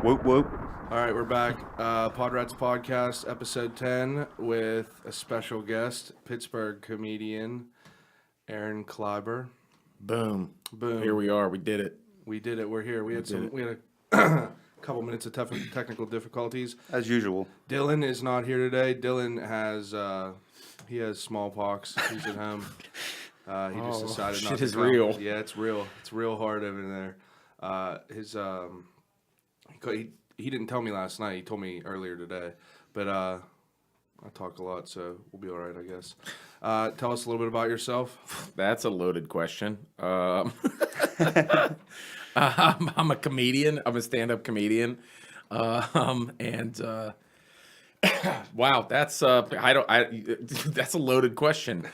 Whoop, whoop. All right, we're back. PodRatz Podcast, episode 10, with a special guest, Pittsburgh comedian Aaron Kleiber. Boom. Boom. Here we are. We did it. We did it. We're here. We had a couple minutes of technical difficulties. As usual. Dylan is not here today. Dylan has he has smallpox. He's at home. He just decided not to is come. real. Yeah, it's real. It's real hard over there. He didn't tell me last night. He told me earlier today. But I talk a lot, so we'll be all right, I guess. Tell us a little bit about yourself. That's a loaded question. I'm a comedian. I'm a stand-up comedian. Wow, that's that's a loaded question.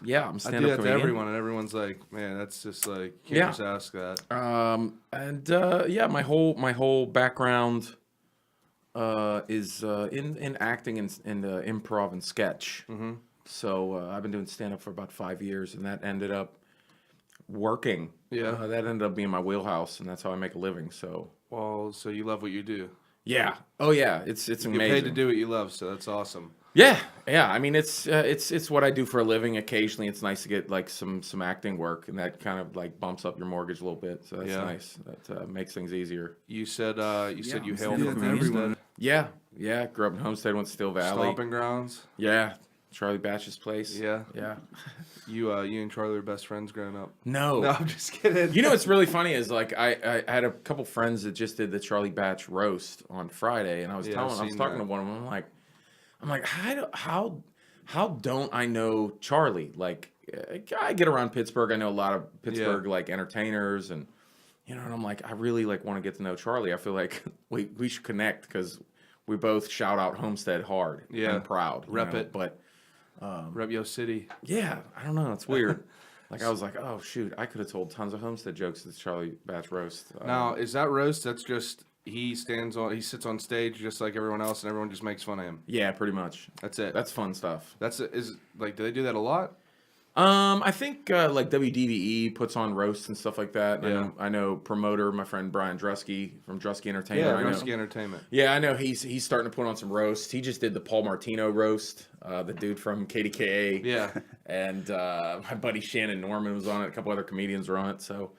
Yeah, I'm I stand-up do that comedian. to everyone, and everyone's like, "Man, that's just like you can't just ask that." My whole background is in acting and improv and sketch. Mm-hmm. So I've been doing stand-up for about 5 years, and that ended up working. Yeah, that ended up being my wheelhouse, and that's how I make a living. So so you love what you do. Yeah. Oh yeah, it's You amazing. get paid to do what you love, so that's awesome. Yeah. I mean, it's what I do for a living. Occasionally, it's nice to get like some acting work, and that kind of like bumps up your mortgage a little bit. So that's nice. That makes things easier. You said you hail stand-up from comedian. Homestead. Yeah. Grew up in Homestead, went to Steel Valley. Stomping grounds. Yeah. Charlie Batch's place. Yeah. You and Charlie were best friends growing up. No, I'm just kidding. You know what's really funny is like I had a couple friends that just did the Charlie Batch roast on Friday, and I was talking to one of them. I'm like, how don't I know Charlie? Like, I get around Pittsburgh. I know a lot of Pittsburgh like entertainers, and and I'm like, I really like want to get to know Charlie. I feel like we should connect because we both shout out Homestead hard. Yeah, I'm proud. Rep it, but Rep Yo City. Yeah, I don't know. It's weird. Like I was like, oh shoot, I could have told tons of Homestead jokes at the Charlie Batch roast. Now, is that roast? That's just he sits on stage just like everyone else, and everyone just makes fun of him. Yeah, pretty much. That's it. That's fun stuff. Do they do that a lot? I think like WDVE puts on roasts and stuff like that. Yeah. I know promoter, my friend Brian Drusky from Drusky Entertainment. Yeah, Drusky Entertainment. Yeah, I know he's starting to put on some roasts. He just did the Paul Martino roast, the dude from KDKA. Yeah. And my buddy Shannon Norman was on it. A couple other comedians were on it. So,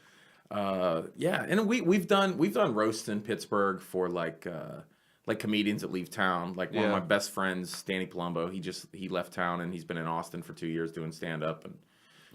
and we've done roasts in Pittsburgh for like comedians that leave town. Like one of my best friends, Danny Palumbo, he left town and he's been in Austin for 2 years doing stand up, and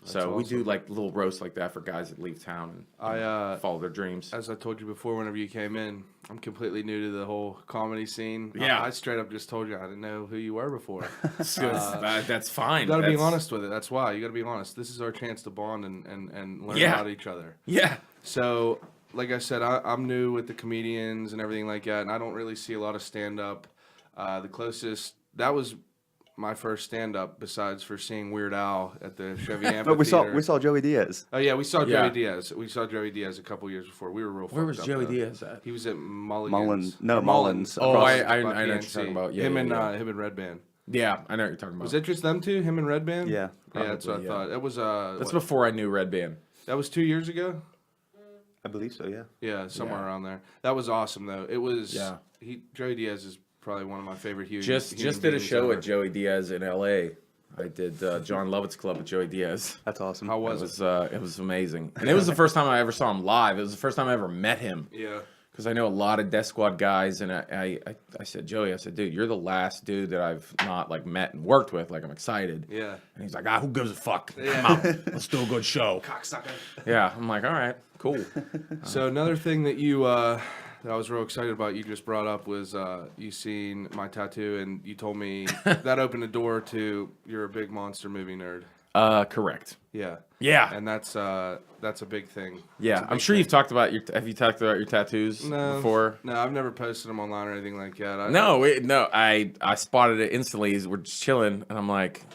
so awesome. We do like little roasts like that for guys that leave town and follow their dreams. As I told you before, whenever you came in, I'm completely new to the whole comedy scene. Yeah, I straight up just told you I didn't know who you were before. That's fine. You got to be honest with it. That's why you got to be honest. This is our chance to bond and learn about each other. Yeah. So, like I said, I'm new with the comedians and everything like that, and I don't really see a lot of stand-up. The closest, that was my first stand-up besides for seeing Weird Al at the Chevy Amphitheater. But we saw Joey Diaz. Oh, yeah, we saw Joey Diaz. We saw Joey Diaz a couple years before. We were real Where was fucked Joey up, Diaz at? He was at Mullins. Mullins. Oh, I know what you're talking about. Yeah, him and Red Band. Yeah, I know what you're talking about. Was it just them two, him and Red Band? Yeah. Probably, that's what I thought. It was That's before I knew Red Band. That was 2 years ago? I believe so, yeah. Yeah, somewhere around there. That was awesome, though. It was. Yeah. Joey Diaz is probably one of my favorite human Just did a show at Joey Diaz in L.A. I did John Lovett's Club with Joey Diaz. That's awesome. How was it? It was amazing. And it was the first time I ever saw him live. It was the first time I ever met him. Yeah. Because I know a lot of Death Squad guys, and I said, Joey, dude, you're the last dude that I've not like met and worked with. Like, I'm excited. Yeah. And he's like, who gives a fuck? I'm out. Let's do a good show. Cocksucker. Yeah. I'm like, all right, cool. So another thing that you that I was real excited about, you just brought up was you seen my tattoo, and you told me that opened the door to you're a big monster movie nerd. Correct. Yeah. Yeah. And that's a big thing. Yeah, I'm sure you've talked about have you talked about your tattoos before? No, I've never posted them online or anything like that. I spotted it instantly as we're just chilling, and I'm like,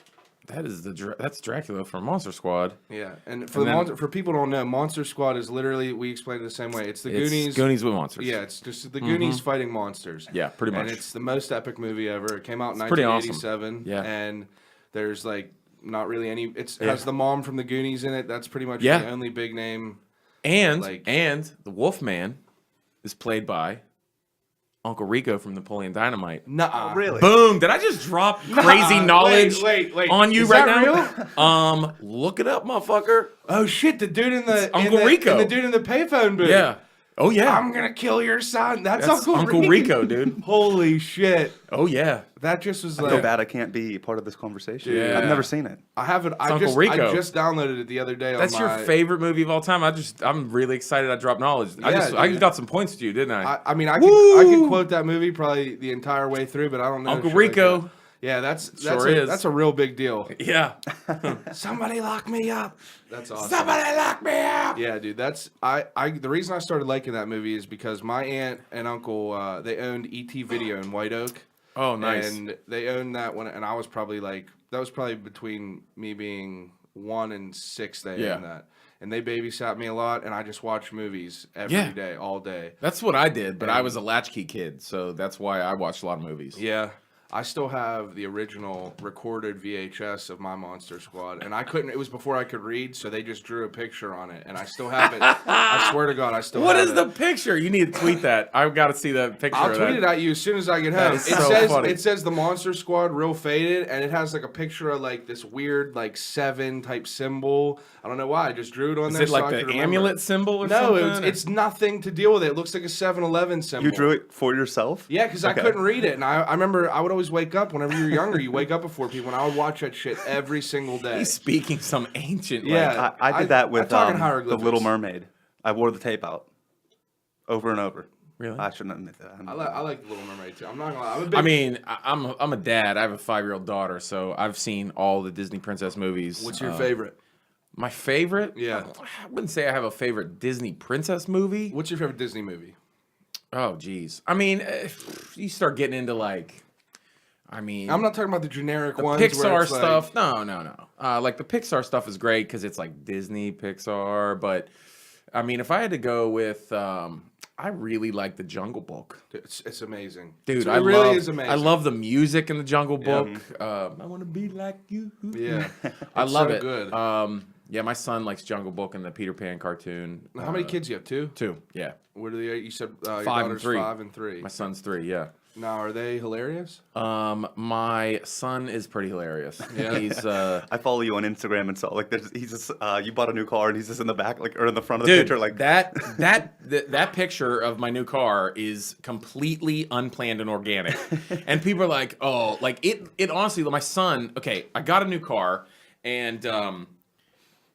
that's Dracula from Monster Squad. Yeah, and for people who don't know, Monster Squad is literally, we explain it the same way. It's the Goonies. Goonies with monsters. Yeah, it's just the Goonies fighting monsters. Yeah, pretty much. And it's the most epic movie ever. It came out in 1987. Awesome. Yeah. And there's like not really any. It has the mom from the Goonies in it. That's pretty much the only big name. And the Wolfman is played by Uncle Rico from Napoleon Dynamite. Nuh-uh. Really? Boom! Did I just drop crazy knowledge Wait. on you Is right that now? real? Look it up, motherfucker. Oh shit! The dude in the Uncle Rico. and the dude in the payphone booth. Yeah. Oh yeah. I'm gonna kill your son. That's That's Uncle Rico, dude. Holy shit! Oh yeah. That just was I like feel bad I can't be part of this conversation. Yeah. I've never seen it. I haven't. I Uncle just Rico. I just downloaded it the other day. That's on your my, favorite movie of all time. I'm really excited. I dropped knowledge. I Yeah, just dude. got some points to you, didn't I? I mean, I could quote that movie probably the entire way through, but I don't know. Uncle shit like Rico. that. Yeah, that's Sure is. that's a real big deal. Yeah. Somebody lock me up. That's awesome. Somebody lock me up. Yeah, dude. That's the reason I started liking that movie is because my aunt and uncle they owned ET Video in White Oak. Oh, nice. And they owned that one, and I was probably that was probably between me being 1 and 6. They owned that, and they babysat me a lot, and I just watched movies every day, all day. That's what I did, but I was a latchkey kid, so that's why I watched a lot of movies. Yeah. I still have the original recorded VHS of my Monster Squad, and I couldn't. It was before I could read, so they just drew a picture on it, and I still have it. I swear to God, I still. What have is it. the picture? You need to tweet that. I've got to see that picture. I'll of tweet that. it at you as soon as I get That home. is It so says funny. it says the Monster Squad real faded, and it has like a picture of like this weird like 7 type symbol. I don't know why. I just drew it on Is there. it so like I the could remember. amulet symbol or No, something? it's nothing to deal with it. It looks like a 7-Eleven symbol. You drew it for yourself? Yeah, because I couldn't read it, and I remember I would always wake up whenever you were younger. You wake up before people, and I would watch that shit every single day. He's speaking some ancient. Yeah. I did that with I'm talking The hieroglyphics. Little Mermaid. I wore the tape out over and over. Really? I shouldn't admit that. I like the Little Mermaid too. I'm not gonna lie. I'm a big, I mean, I'm a dad. I have a 5-year-old daughter, so I've seen all the Disney princess movies. what's your favorite? My favorite? Yeah. I wouldn't say I have a favorite Disney princess movie. What's your favorite Disney movie? Oh, geez. I mean, if you start getting into like, I mean, I'm not talking about the generic the ones. where Pixar it's like- stuff. No. Like the Pixar stuff is great because it's like Disney, Pixar. But I mean, if I had to go with, I really like the Jungle Book. It's amazing, Dude, it really is amazing. I love the music in the Jungle Book. I want to be like you. Yeah, I It's love so it. Good. Yeah, my son likes Jungle Book and the Peter Pan cartoon. How many kids you have? 2? 2. Yeah, What are they? You said your 5 and daughter's 3. 5 and 3. my son's 3. Yeah. Now, are they hilarious? My son is pretty hilarious. Yeah. He's I follow you on Instagram and so like he's just you bought a new car and he's just in the back like or in the front of the dude. picture like That picture of my new car is completely unplanned and organic, and people are like, "Oh, like it." Honestly, my son. Okay, I got a new car, and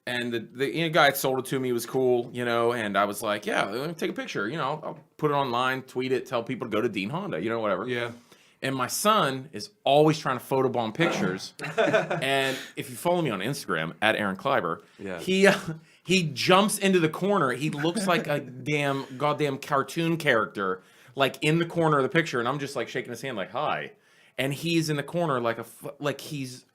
the guy that sold it to me was cool, and I was like, yeah, let me take a picture, I'll put it online, tweet it, tell people to go to Dean Honda, whatever. Yeah. And my son is always trying to photobomb pictures. And if you follow me on Instagram at Aaron Kleiber, he jumps into the corner. He looks like a goddamn cartoon character, like in the corner of the picture, and I'm just like shaking his hand, like hi, and he's in the corner like he's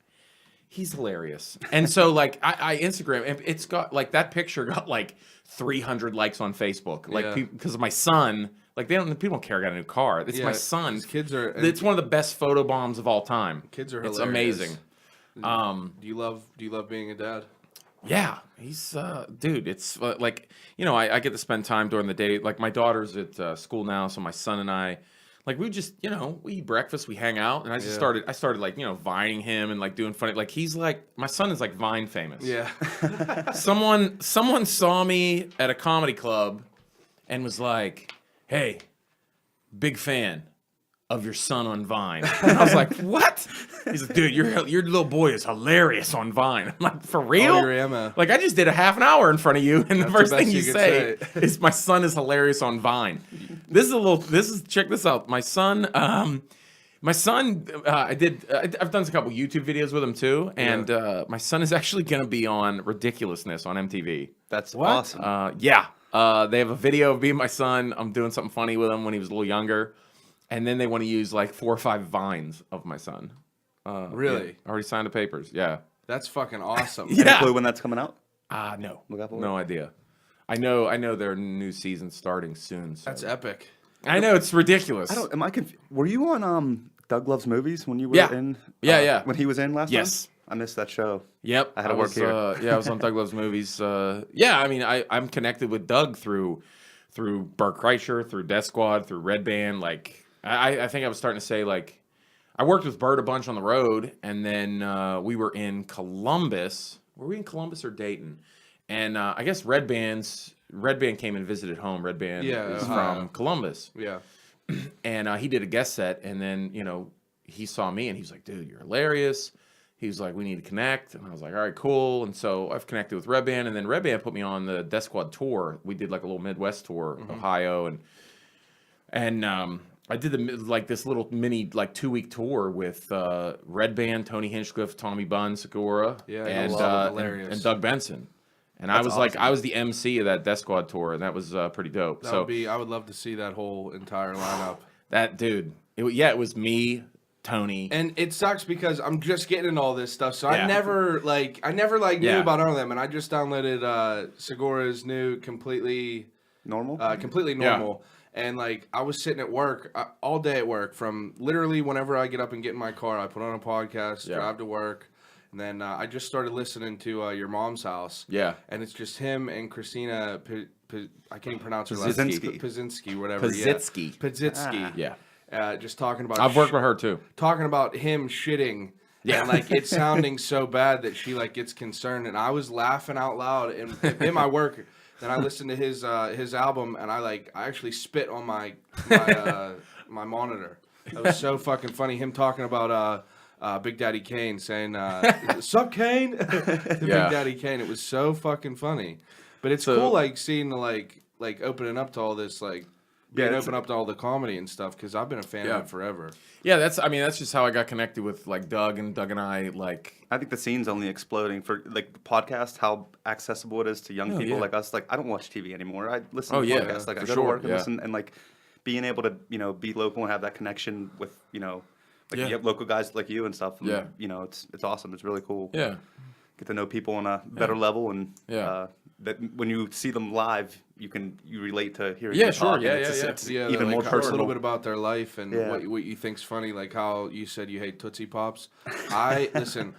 hilarious. And so like I Instagram, and it's got like that picture got like 300 likes on Facebook, like because of my son. Like people don't care I got a new car. It's my son. Kids are. It's one of the best photo bombs of all time. Kids are It's hilarious. amazing. Do you love being a dad? Yeah, he's dude. It's like I get to spend time during the day. Like my daughter's at school now, so my son and I, like we just we eat breakfast, we hang out, and I started like vining him and like doing funny. Like he's like my son is like Vine famous. Yeah. Someone saw me at a comedy club and was like, "Hey, big fan of your son on Vine." And I was like, "What?" He's like, "Dude, your little boy is hilarious on Vine." I'm like, "For real?" Oh, your ammo. Like I just did a half an hour in front of you, and the first the best thing you you could say say. is, "My son is hilarious on Vine." Check this out. My son, I've done a couple YouTube videos with him too, and my son is actually going to be on Ridiculousness on MTV. that's awesome. They have a video of me and my son. I'm doing something funny with him when he was a little younger, and then they want to use like 4 or 5 vines of my son. Really? Yeah, already signed the papers. Yeah. That's fucking awesome. Any clue when that's coming out? No. Look out for No idea. I know their new season's starting soon. So. That's epic. I know it's ridiculous. Am I were you on Doug Loves Movies when you were Yeah. in? Yeah. When he was in last Yes. time? I missed that show. Yep. I had to work here. I was on Doug Loves Movies. I mean, I'm connected with Doug through through Burt Kreischer, through Death Squad, through Red Band. Like, I think I was starting to say, like, I worked with Burt a bunch on the road, and then we were in Columbus. Were we in Columbus or Dayton? And I guess Red Band came and visited home. Red Band is from Columbus. Yeah. And he did a guest set, and then, you know, he saw me, and he was like, dude, you're hilarious. He was like, we need to connect. And I was like, all right, cool. And so I've connected with Red Band, and then Red Band put me on the Death Squad tour. We did like a little Midwest tour, Ohio, and I did this little mini 2-week tour with Red Band, Tony Hinchcliffe, Tommy Bunn, Segura, and Doug Benson. And I was awesome. I was the MC of that Death Squad tour, and that was pretty dope. I would love to see that whole entire lineup. That dude, it was me, Tony, and it sucks because I'm just getting into all this stuff, so I never knew about all of them, and I just downloaded Segura's new completely normal. And like I was sitting at work all day at work, from literally whenever I get up and get in my car, I put on a podcast, drive to work, and then I just started listening to Your Mom's House. Yeah, and it's just him and Christina. I can't pronounce her last name. Pazitsky, whatever. Pazitsky. Yeah. Just talking about. I've worked with her too. Talking about him shitting. Yeah, and like it's sounding so bad that she like gets concerned, and I was laughing out loud in my work. Then I listened to his album, and I actually spit on my monitor. That was so fucking funny. Him talking about Big Daddy Kane, saying "Sup, Kane?" Big Daddy Kane. It was so fucking funny. But it's cool, like seeing the like opening up to all this, like open up to all the comedy and stuff, because I've been a fan of it forever. Yeah, that's just how I got connected with like Doug and I. Like, I think the scene's only exploding for like the podcast, how accessible it is to young people like us. Like, I don't watch TV anymore. I listen to podcasts. Like, I go to work and listen, and like being able to be local and have that connection with you have local guys like you and stuff. And, it's awesome. It's really cool. Yeah, get to know people on a better level, and that when you see them live, you relate to hearing them talk. It's even more personal. A little bit about their life and what you think's funny, like how you said you hate Tootsie Pops. Listen,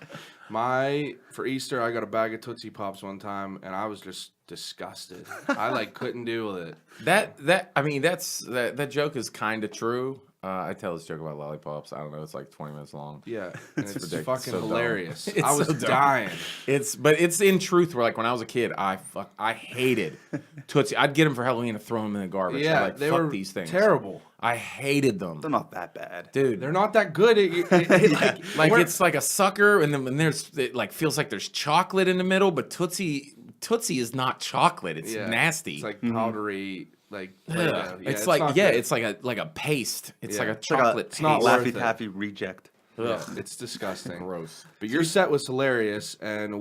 for Easter I got a bag of Tootsie Pops one time, and I was just disgusted. I couldn't deal with it. That joke is kind of true. I tell this joke about lollipops. I don't know. It's like 20 minutes long. Yeah, and it's fucking hilarious. I was dying. But it's in truth. Where like when I was a kid, I hated Tootsie. I'd get them for Halloween and throw them in the garbage. Yeah, they were these things. Terrible. I hated them. They're not that bad, dude. They're not that good. It's like a sucker, and then it feels like there's chocolate in the middle, but Tootsie is not chocolate. It's nasty. It's like powdery. It's like a paste. It's like a chocolate paste. It's not Laffy Taffy reject. Yeah, it's disgusting. Gross. But your set was hilarious, and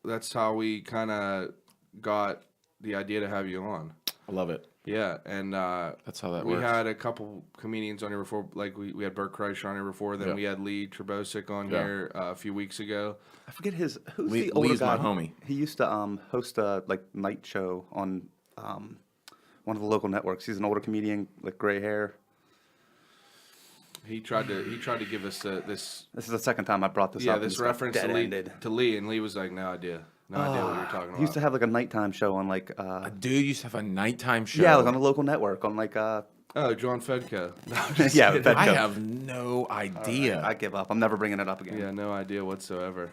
that's how we kind of got the idea to have you on. I love it. Yeah, and that's how that works. We had a couple comedians on here before, like we had Burt Kreischer on here before. Then we had Lee Trebosic on here a few weeks ago. I forget who's the older Lee's guy. My homie. He used to host a night show on one of the local networks. He's an older comedian, like gray hair. He tried to give us this. This is the second time I brought this up. Yeah, this reference to Lee, and Lee was like, no idea what you're talking about. He used to have like a nighttime show on like. A dude used to have a nighttime show. Yeah, like on a local network on like. John Fedko. Fedko. I have no idea. I give up. I'm never bringing it up again. Yeah, no idea whatsoever.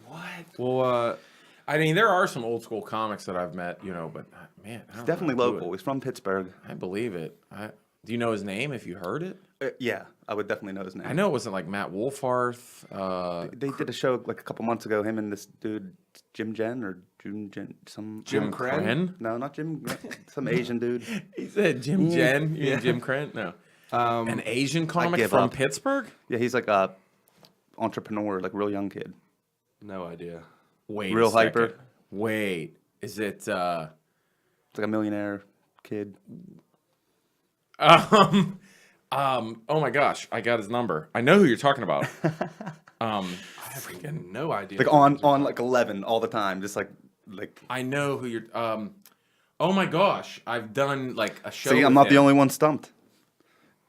What? Well, I mean, there are some old school comics that I've met, but man, he's definitely local. He's from Pittsburgh. I believe it. Do you know his name? If you heard it? Yeah, I would definitely know his name. I know it wasn't like Matt Wolfarth. They did a show like a couple months ago. Him and this dude, Jim Krenn? No, not Jim. Some Asian dude. He said Jim Jen. You mean Jim Krenn? No. An Asian comic from Pittsburgh? Yeah, he's like a entrepreneur, like real young kid. No idea. Wait, real hyper. Wait, is it? It's like a millionaire kid. Oh my gosh, I got his number. I know who you're talking about. I have freaking no idea. Like on like 11 all the time, just like. I know who you're. Oh my gosh, I've done like a show. See, I'm not the only one stumped.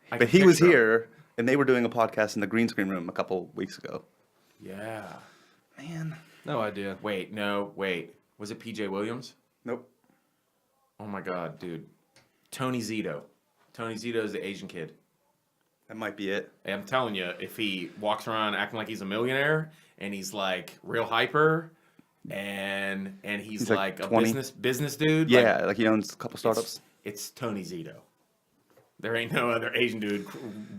But he was here, and they were doing a podcast in the green screen room a couple weeks ago. Yeah. Man. No idea. Wait. Was it PJ Williams? Nope. Oh my God, dude. Tony Zito. Tony Zito is the Asian kid. That might be it. I'm telling you, if he walks around acting like he's a millionaire and he's like real hyper and he's like a 20. business dude. Yeah, like he owns a couple startups. It's Tony Zito. There ain't no other Asian dude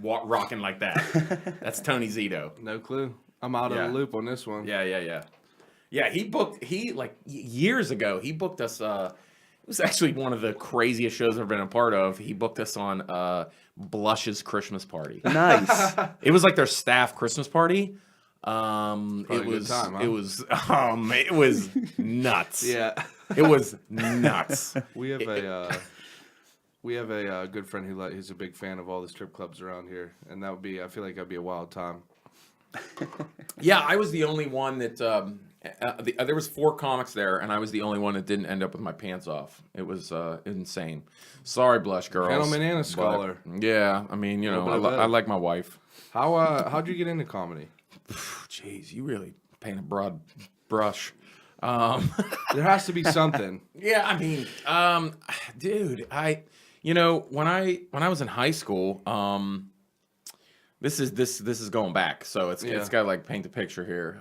rocking like that. That's Tony Zito. No clue. I'm out of the loop on this one. Yeah. Yeah, he like years ago, he booked us, it was actually one of the craziest shows I've been a part of. He booked us on Blush's Christmas party. Nice. It was like their staff Christmas party. It was time, huh? it was nuts. Yeah. It was nuts. We have a good friend who's a big fan of all the strip clubs around here, and I feel like that'd be a wild time. Yeah, I was the only one that there was 4 comics there, and I was the only one that didn't end up with my pants off. It was insane. Sorry, Blush girls. Gentleman and a scholar. Yeah, I mean, I like my wife. How'd you get into comedy? Jeez, you really paint a broad brush. There has to be something. Yeah, I mean, dude, when I was in high school, this is going back, so it's got to like paint the picture here.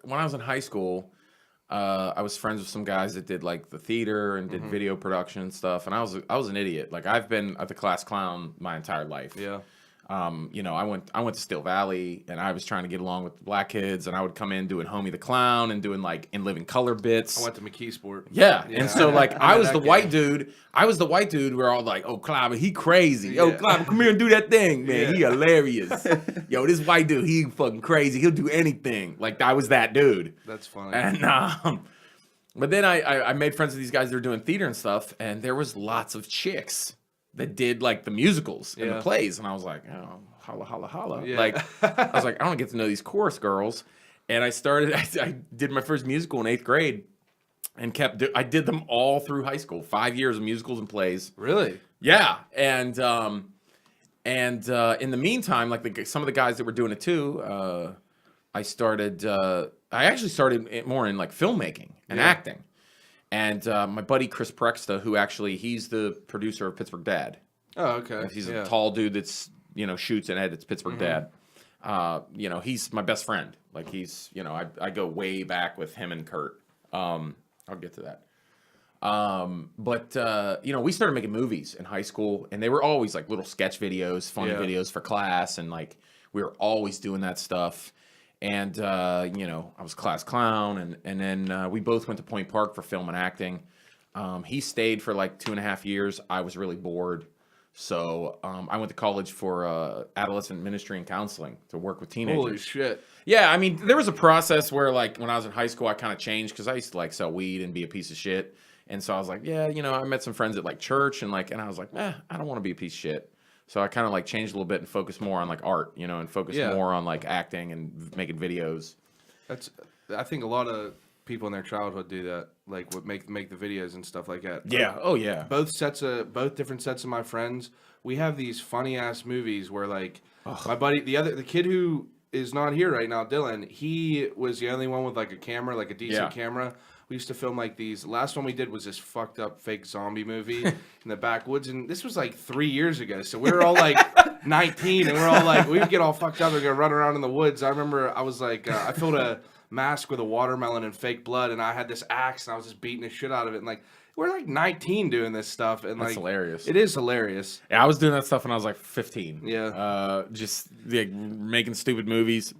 When I was in high school, I was friends with some guys that did like the theater and did video production and stuff, and I was an idiot. Like I've been at the class clown my entire life. Yeah. I went to Still Valley, and I was trying to get along with the black kids, and I would come in doing Homie the Clown and doing like In Living Color bits. I went to McKeesport. Yeah. And so like I was the white dude. We're all like, oh, Kleiber, he crazy. Yo, Kleiber, come here and do that thing, man. He hilarious. Yo, this white dude, he fucking crazy. He'll do anything. Like I was that dude. That's funny. And but then I made friends with these guys that were doing theater and stuff, and there was lots of chicks that did like the musicals and the plays, and I was like, oh, holla, holla, holla. Yeah. Like, I was like, I want to get to know these chorus girls, and I did my first musical in 8th grade, and I did them all through high school, 5 years of musicals and plays. Really? Yeah, and in the meantime, like some of the guys that were doing it too, I actually started more in like filmmaking and acting. And my buddy Chris Prexta, who he's the producer of Pittsburgh Dad. Oh, okay. He's a tall dude that's, shoots and edits Pittsburgh Dad. He's my best friend. Like I go way back with him and Kurt. I'll get to that. But we started making movies in high school, and they were always like little sketch videos, funny videos for class. And like, we were always doing that stuff. And, I was class clown, and then we both went to Point Park for film and acting. He stayed for like 2.5 years. I was really bored. So I went to college for adolescent ministry and counseling to work with teenagers. Holy shit. Yeah, I mean, there was a process where like when I was in high school, I kind of changed because I used to like sell weed and be a piece of shit. And so I was like, I met some friends at like church and I was like, I don't want to be a piece of shit. So I kind of like changed a little bit and focused more on like art, and focused more on like acting and making videos. I think a lot of people in their childhood do that, like make the videos and stuff like that. Yeah. Oh yeah. Both different sets of my friends, we have these funny ass movies where like my buddy, the kid who is not here right now, Dylan, he was the only one with like a camera, like a decent camera. We used to film like these. Last one we did was this fucked up fake zombie movie in the backwoods, and this was like 3 years ago. So we were all like 19, and we're all like, we would get all fucked up and go run around in the woods. I remember I was like, I filled a mask with a watermelon and fake blood, and I had this axe, and I was just beating the shit out of it. And like, we're like 19 doing this stuff, and that's like hilarious. It is hilarious. Yeah, I was doing that stuff when I was like 15. Yeah, just like making stupid movies,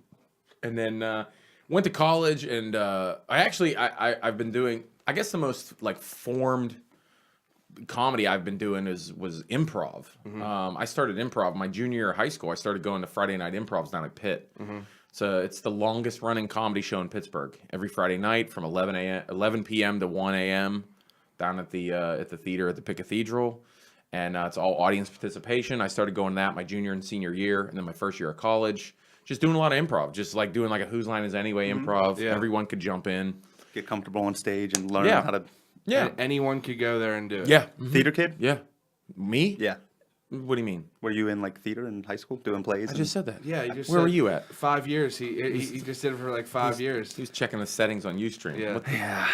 and then. Went to college, and I've been doing, I guess the most like formed comedy I've been doing was improv. I started improv my junior year of high school. I started going to Friday night improvs down at Pitt. So it's the longest running comedy show in Pittsburgh. Every Friday night from 11 p.m. to 1 a.m. down at the theater at the Pitt Cathedral. And it's all audience participation. I started going that my junior and senior year, and then my first year of college. Just doing a lot of improv, just like doing like a Whose Line Is Anyway improv. Yeah. Everyone could jump in. Get comfortable on stage and learn how to... Yeah. Anyone could go there and do it. Yeah. Theater kid? Yeah. Me? Yeah. What do you mean? Were you in like theater in high school doing plays? I just said that. Yeah. Where were you at? 5 years. He just did it for like 5 years. He was checking the settings on Ustream. Yeah.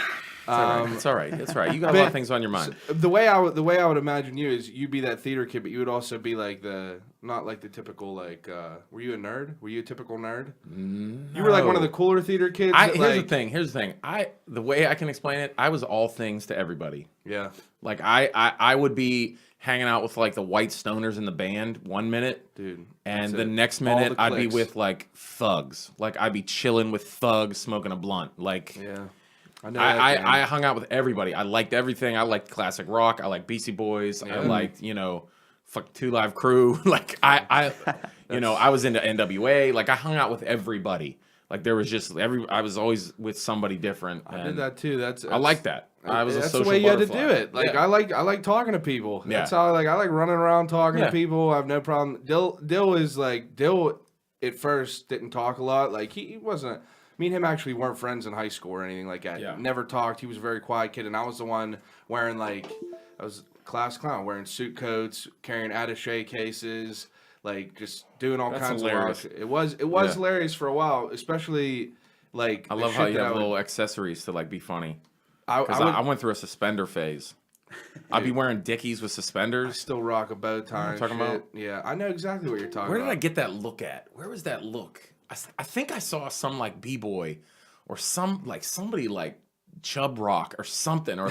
It's all right. It's all right. You got a lot of things on your mind. So the way I would imagine you is you'd be that theater kid, but you would also be like not like the typical were you a nerd? Were you a typical nerd? No. You were like one of the cooler theater kids. Here's the thing. The way I can explain it, I was all things to everybody. Yeah. Like I would be hanging out with like the white stoners in the band 1 minute, dude, and the next minute I'd be with like thugs. Like I'd be chilling with thugs, smoking a blunt. Like yeah. I hung out with everybody. I liked everything. I liked classic rock. I liked Beastie Boys. I liked, fuck 2 Live Crew. Like I was into NWA. Like I hung out with everybody. Like there was just I was always with somebody different. I did that too. I like that. I was a social That's the way you butterfly. had to do it. Like I like talking to people. That's how I like running around talking to people. I have no problem. Dill is like Dill at first didn't talk a lot. Like he wasn't. Me and him actually weren't friends in high school or anything like that. Yeah. Never talked. He was a very quiet kid, and I was the one wearing I was class clown, wearing suit coats, carrying attaché cases, like just doing all kinds of rock. It was hilarious for a while, especially like. I love how you have little accessories to like be funny. I went through a suspender phase. I'd be wearing Dickies with suspenders. I still rock a bow tie. Talking about? Yeah, I know exactly what you're talking about. Where did I get that look at? Where was that look? I think I saw some like B-boy or somebody like Chub Rock or something or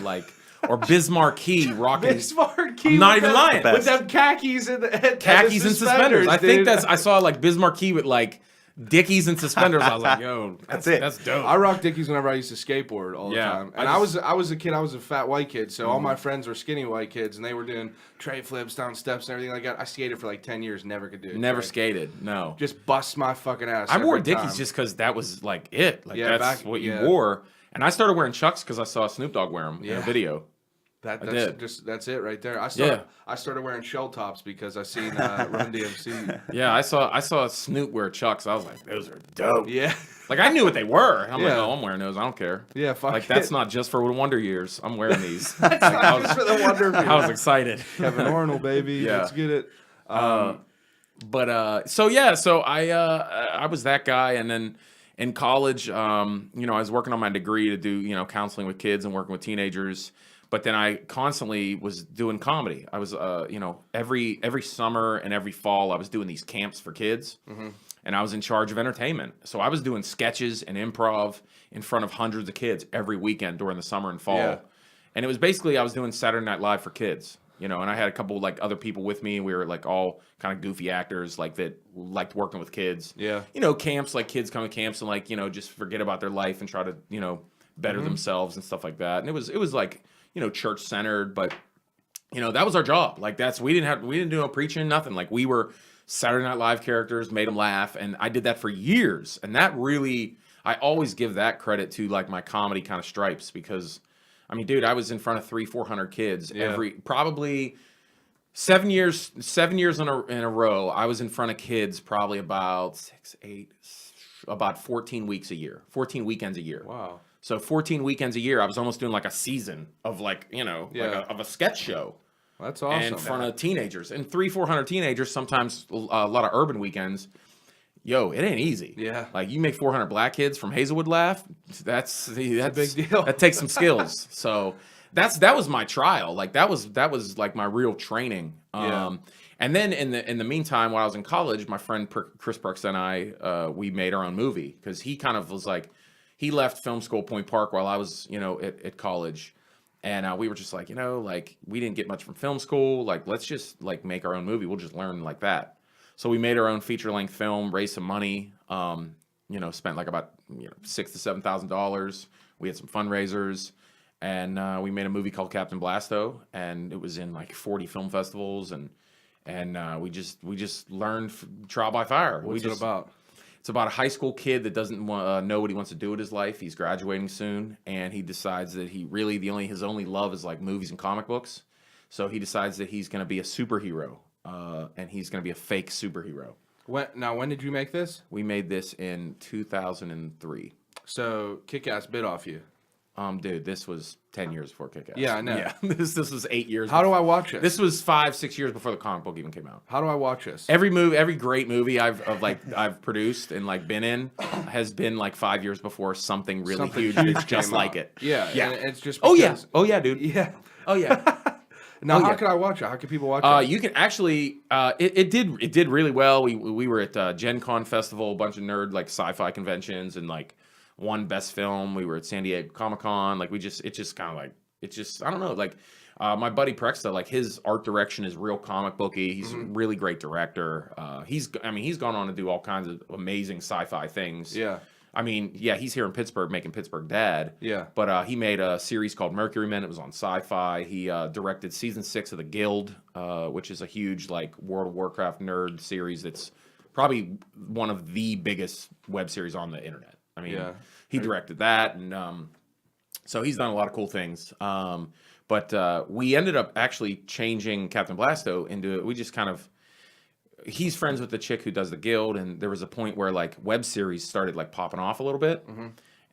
Biz Markie rocking. Biz Markie. I'm not even lying. With them khakis and khakis and suspenders. I think I saw like Biz Markie with like Dickies and suspenders. I was like, yo, that's it. That's dope. I rocked Dickies whenever I used to skateboard all the time. And I was a kid. I was a fat white kid, so all my friends were skinny white kids, and they were doing tray flips down steps and everything like that. I skated for like 10 years, never could do it. Never skated. No. Just bust my fucking ass. I wore Dickies just because that was like it. Like that's what you wore. And I started wearing Chucks because I saw Snoop Dogg wear them in a video. That's it right there. I started wearing shell tops because I seen Run DMC. Yeah, I saw Snoop wear Chucks. I was like, those are dope. Yeah, like I knew what they were. I'm like, oh, I'm wearing those. I don't care. Yeah, that's not just for Wonder Years. I'm wearing these. That's not just for the Wonder Years. I was excited. Kevin Arnold, baby. Yeah. Let's get it. So I was that guy, and then in college, I was working on my degree to do counseling with kids and working with teenagers. But then I constantly was doing comedy. I was, every summer and every fall, I was doing these camps for kids, and I was in charge of entertainment. So I was doing sketches and improv in front of hundreds of kids every weekend during the summer and fall. Yeah. And it was basically I was doing Saturday Night Live for kids, and I had a couple like other people with me, and we were like all kind of goofy actors like that liked working with kids. Yeah, camps, like kids come to camps and just forget about their life and try to better themselves and stuff like that. And it was like. Church centered, but that was our job. Like we didn't do no preaching, nothing. Like we were Saturday Night Live characters, made them laugh, and I did that for years. And that really, I always give that credit to like my comedy kind of stripes because, I mean, dude, I was in front of 300-400 kids probably 7 years in a row. I was in front of kids probably about 14 weeks a year, 14 weekends a year. Wow. So 14 weekends a year, I was almost doing like a season of of a sketch show. That's awesome. In front of teenagers. And 300-400 teenagers, sometimes a lot of urban weekends. Yo, it ain't easy. Yeah. Like you make 400 black kids from Hazelwood laugh, that's a big deal. That takes some skills. So that was my trial. Like that was like my real training. And then in the meantime, while I was in college, my friend Chris Perks and I, we made our own movie because he kind of was like, he left film school Point Park while I was, at college. And we were just like, we didn't get much from film school. Like, let's just like make our own movie. We'll just learn like that. So we made our own feature-length film, raised some money, spent like about $6,000 to $7,000. We had some fundraisers. And we made a movie called Captain Blasto. And it was in like 40 film festivals. And we just learned trial by fire. What's it about? It's about a high school kid that doesn't know what he wants to do with his life. He's graduating soon, and he decides that his only love is like movies and comic books. So he decides that he's going to be a superhero, and he's going to be a fake superhero. When did you make this? We made this in 2003. So Kick-Ass bit off you. Dude, this was 10 years before Kick-Ass. Yeah, I know. Yeah, this was 8 years. How do I watch it? This was 5-6 years before the comic book even came out. How do I watch this? Every great movie I've produced and like been in has been like 5 years before something huge that's just like it. Yeah, yeah. And it's just because, oh yeah, dude. Yeah. Oh yeah. Now, how can I watch it? How can people watch it? You can actually. It did really well. We were at Gen Con Festival, a bunch of nerd like sci-fi conventions, and like won best film. We were at San Diego Comic Con. Like it's just kind of like I don't know. Like my buddy Prexta, like his art direction is real comic booky. He's a really great director. He's gone on to do all kinds of amazing sci-fi things. Yeah. I mean, yeah, he's here in Pittsburgh making Pittsburgh Dad. Yeah. But he made a series called Mercury Men. It was on Sci-Fi. He directed season 6 of The Guild, which is a huge like World of Warcraft nerd series. That's probably one of the biggest web series on the internet. I mean, he directed that, and so he's done a lot of cool things. But we ended up actually changing Captain Blasto into. We just kind of. He's friends with the chick who does The Guild, and there was a point where like web series started like popping off a little bit,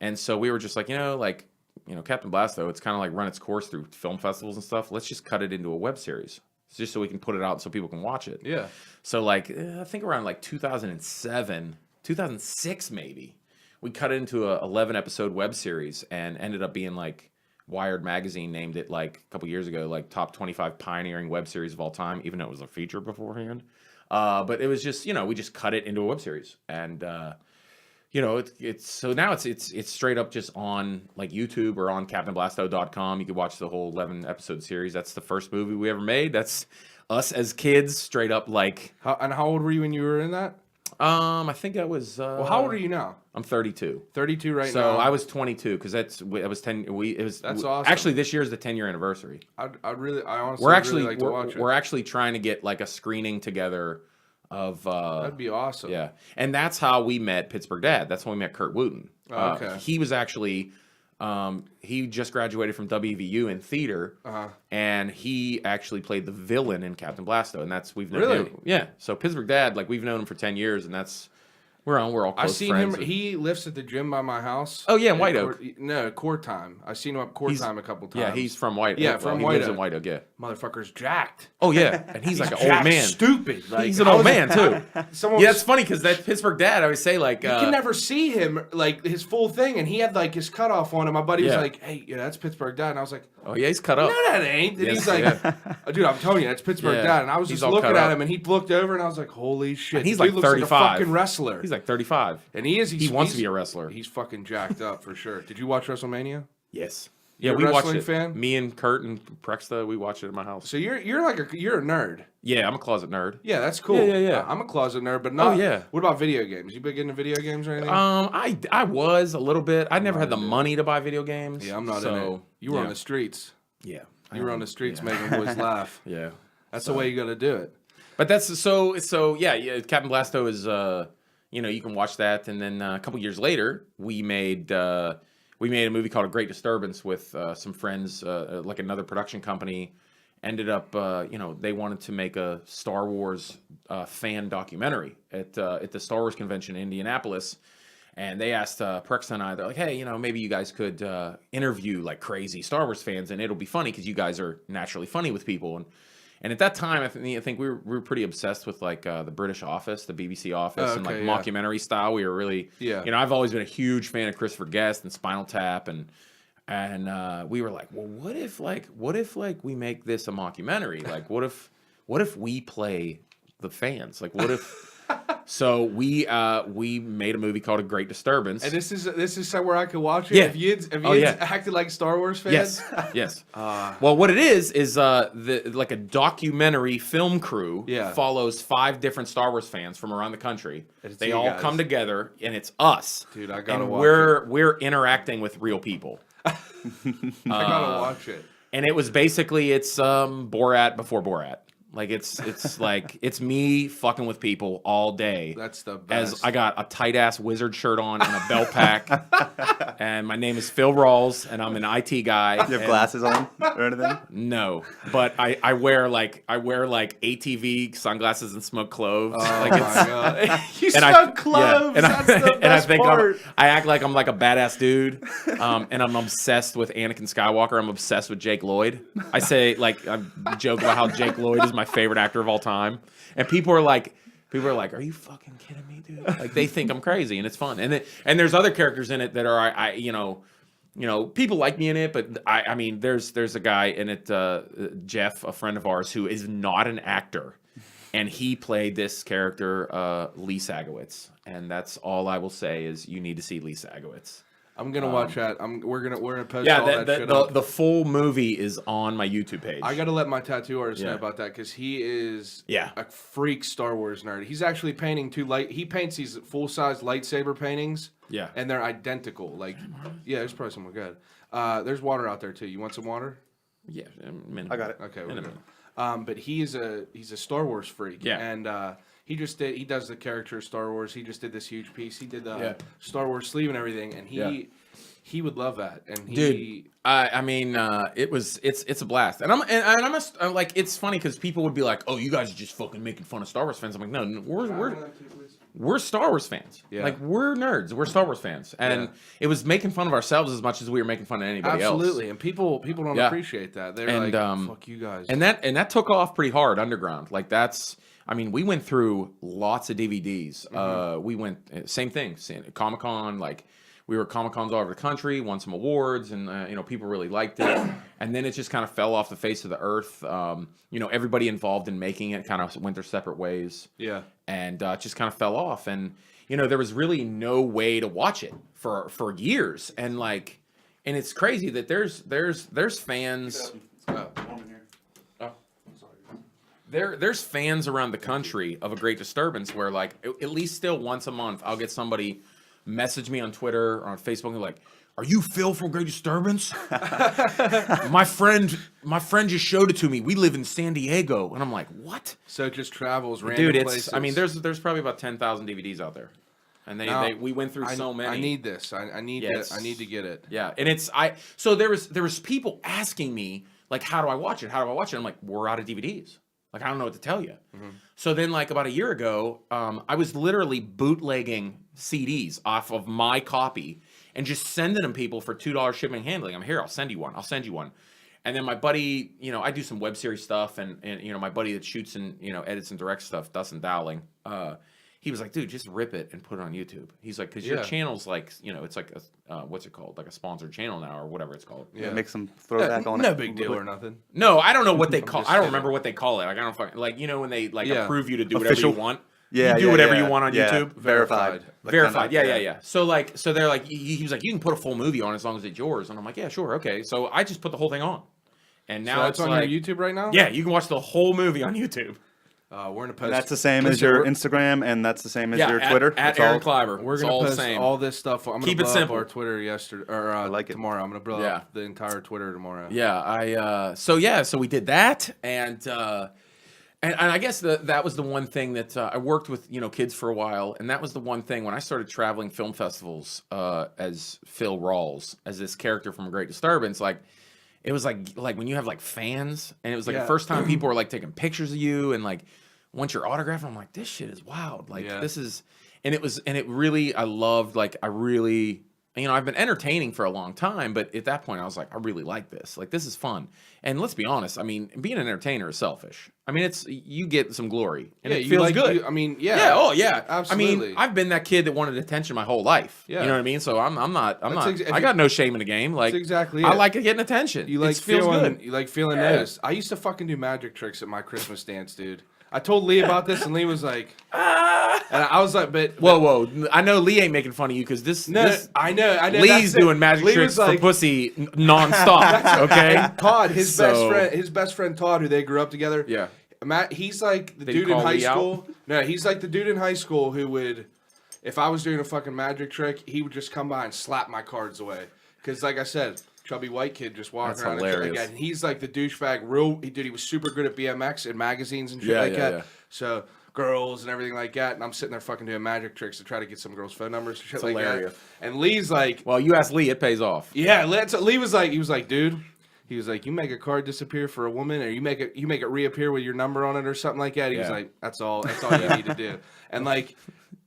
and so we were just like, Captain Blasto, it's kind of like run its course through film festivals and stuff. Let's just cut it into a web series, just so we can put it out so people can watch it. Yeah. So like I think around like 2007, 2006 maybe, we cut it into a 11 episode web series, and ended up being like Wired magazine named it like a couple years ago like top 25 pioneering web series of all time, even though it was a feature beforehand. But it was just, we just cut it into a web series, and it's so now it's straight up just on like YouTube or on CaptainBlasto.com. You can watch the whole 11 episode series. That's the first movie we ever made. That's us as kids, straight up like. And how old were you when you were in that? I think I was. Well, how old are you now? I'm 32. 32 right now. So I was 22 because it was 10. That's awesome. Actually, this year is the 10-year anniversary. I honestly really like to watch it. We're actually trying to get like a screening together of. That'd be awesome. Yeah, and that's how we met Pittsburgh Dad. That's when we met Kurt Wooten. Okay. He was actually. He just graduated from WVU in theater, and he actually played the villain in Captain Blasto, and that's we've known him. Yeah. So Pittsburgh Dad, like we've known him for 10 years, and that's we're all close friends. I've seen him. He lifts at the gym by my house. Oh yeah, in White Oak. Court time. I've seen him up court time a couple times. Yeah, he's from White Oak. Yeah, from White Oak. He lives in White Oak. Yeah. Motherfucker's jacked. Oh yeah, and he's like an old man. Stupid. Like, he's an old man too. Yeah, it's funny because that Pittsburgh Dad, I always say like you can never see him like his full thing, and he had like his cutoff on him. My buddy was like, "Hey, that's Pittsburgh Dad," and I was like, "Oh yeah, he's cut up." No, that ain't. And he's like, "Dude, I'm telling you, that's Pittsburgh Dad." And I was just looking at him, and he looked over, and I was like, "Holy shit!" And he's like 35. Looks like a fucking wrestler. He's like 35. And he wants to be a wrestler. He's fucking jacked up for sure. Did you watch WrestleMania? Yes. Yeah, we watched it. Fan? Me and Kurt and Prexta, we watched it at my house. So you're a nerd. Yeah, I'm a closet nerd. Yeah, that's cool. Yeah. I'm a closet nerd, but not. Oh yeah. What about video games? You big into video games or anything? I was a little bit. I never had the money to buy video games. Yeah, I'm not in it. You were on the streets. Yeah. You were on the streets making boys laugh. Yeah. That's the way you got to do it. But that's so yeah. Captain Blasto is you can watch that, and then a couple years later we made a movie called A Great Disturbance with some friends, like another production company. Ended up, they wanted to make a Star Wars fan documentary at the Star Wars convention in Indianapolis. And they asked Prexta and I, they're like, hey, maybe you guys could interview like crazy Star Wars fans, and it'll be funny because you guys are naturally funny with people. And at that time, I think we were pretty obsessed with like the British Office, the BBC Office, and like mockumentary style. We were really, I've always been a huge fan of Christopher Guest and Spinal Tap, and we were like, well, what if we make this a mockumentary? Like, what if we play the fans? Like, what if? So we made a movie called A Great Disturbance. And this is somewhere I could watch it. Yeah. If you acted like Star Wars fans. Yes. Well, what it is like a documentary film crew follows 5 different Star Wars fans from around the country. They all come together, and it's us. Dude, I gotta watch it. We're interacting with real people. I gotta watch it. And it was basically it's Borat before Borat. Like it's me fucking with people all day. That's the best. As I got a tight ass wizard shirt on and a belt pack, and my name is Phil Rawls, and I'm an IT guy. You have glasses on or anything? No, but I wear like ATV sunglasses and smoke cloves. Oh like my god! You and smoke cloves. That's the best part. I act like I'm like a badass dude, and I'm obsessed with Anakin Skywalker. I'm obsessed with Jake Lloyd. I say like I joke about how Jake Lloyd is my favorite actor of all time, and people are like, "Are you fucking kidding me, dude?" Like they think I'm crazy, and it's fun. And there's other characters in it that are people like me in it, but I mean, there's a guy in it, Jeff, a friend of ours, who is not an actor, and he played this character, Lee Sagowitz, and that's all I will say is you need to see Lee Sagowitz. I'm gonna watch that. We're gonna post all that shit up. The full movie is on my YouTube page. I gotta let my tattoo artist know about that because he is a freak Star Wars nerd. He's actually painting he paints these full size lightsaber paintings. Yeah, and they're identical. Like, there's probably somewhere good. There's water out there too. You want some water? Yeah, I got it. Okay, we're good. But he's a Star Wars freak. Yeah, and he does the character of Star Wars. He just did this huge piece. He did the Star Wars sleeve and everything, and he would love that. And dude, I mean, it's a blast. And I'm like, it's funny because people would be like, "Oh, you guys are just fucking making fun of Star Wars fans." I'm like, no, we're Star Wars fans. Yeah. Like we're nerds. We're Star Wars fans, and it was making fun of ourselves as much as we were making fun of anybody else. Absolutely, and people don't appreciate that. They're like, "Fuck you guys." And that took off pretty hard underground. Like I mean, we went through lots of DVDs. Mm-hmm. We went same thing, Comic-Con. Like we were at Comic-Cons all over the country, won some awards, and people really liked it. And then it just kind of fell off the face of the earth. Everybody involved in making it kind of went their separate ways. Yeah, and just kind of fell off. And there was really no way to watch it for years. And it's crazy that there's fans. There's fans around the country of A Great Disturbance where at least still once a month I'll get somebody message me on Twitter or on Facebook and like, "Are you Phil from Great Disturbance?" my friend just showed it to me. We live in San Diego, and I'm like, "What?" So it just travels random places. I mean, there's probably about 10,000 DVDs out there, and we went through so many. I need this. I need to get it. Yeah, and so there was people asking me like, "How do I watch it? How do I watch it?" I'm like, "We're out of DVDs." Like, I don't know what to tell you. Mm-hmm. So then, about a year ago, I was literally bootlegging CDs off of my copy and just sending them people for $2 shipping and handling. I'm here. I'll send you one. And then my buddy, I do some web series stuff, and my buddy that shoots and edits and directs stuff, Dustin Dowling. He was like, "Dude, just rip it and put it on YouTube." He's like, "Because your channel's it's like a what's it called? Like a sponsored channel now or whatever it's called." Yeah, make some throwback on it. No big deal or nothing. No, I don't know what they call. I don't remember what they call it. Like I don't fucking when they approve you to do whatever you want. Yeah, you do whatever you want on YouTube. Verified. Verified. Yeah. So they're like, he was like, "You can put a full movie on as long as it's yours." And I'm like, "Yeah, sure, okay." So I just put the whole thing on, and now it's on your YouTube right now. Yeah, you can watch the whole movie on YouTube. We're gonna post. And that's the same as your Instagram, and that's the same as your Twitter. At Aaron Kleiber. We're gonna post all this stuff. I'm gonna keep it simple. Up our Twitter I like tomorrow. I'm gonna blow up the entire Twitter tomorrow. Yeah, so we did that, and I guess that was the one thing that I worked with kids for a while, and that was the one thing when I started traveling film festivals as Phil Rawls, as this character from A Great Disturbance, it was like when you have fans, and it was the first time people were taking pictures of you and want your autograph. I'm like, this shit is wild. This is, and it really, I loved, I've been entertaining for a long time, but at that point I was like, I really like this. This is fun. And let's be honest, I mean, being an entertainer is selfish. I mean, you get some glory, and it feels good. Absolutely. I mean, I've been that kid that wanted attention my whole life. Yeah. You know what I mean? So I'm not. I got no shame in the game. That's exactly it. I like getting attention. Feels good. You like feeling noticed. I used to fucking do magic tricks at my Christmas dance, dude. I told Lee about this, and Lee was like, and I was like, but whoa, I know Lee ain't making fun of you because this. I know. Lee's doing magic tricks for pussy nonstop. Okay, Todd, his best friend Todd, who they grew up together. Yeah, Matt, he's like the dude in high school. No, he's like the dude in high school who would, if I was doing a fucking magic trick, he would just come by and slap my cards away. Because, like I said, chubby white kid just walking around. Hilarious. And he's like the douchebag. He was super good at BMX and magazines and shit that. Yeah. So girls and everything like that. And I'm sitting there fucking doing magic tricks to try to get some girls' phone numbers and shit like that. And Lee's like, well, you asked Lee, it pays off. Yeah, Lee was like, dude. He was like, you make a card disappear for a woman, or you make it reappear with your number on it, or something like that. He was like, that's all you need to do. And like,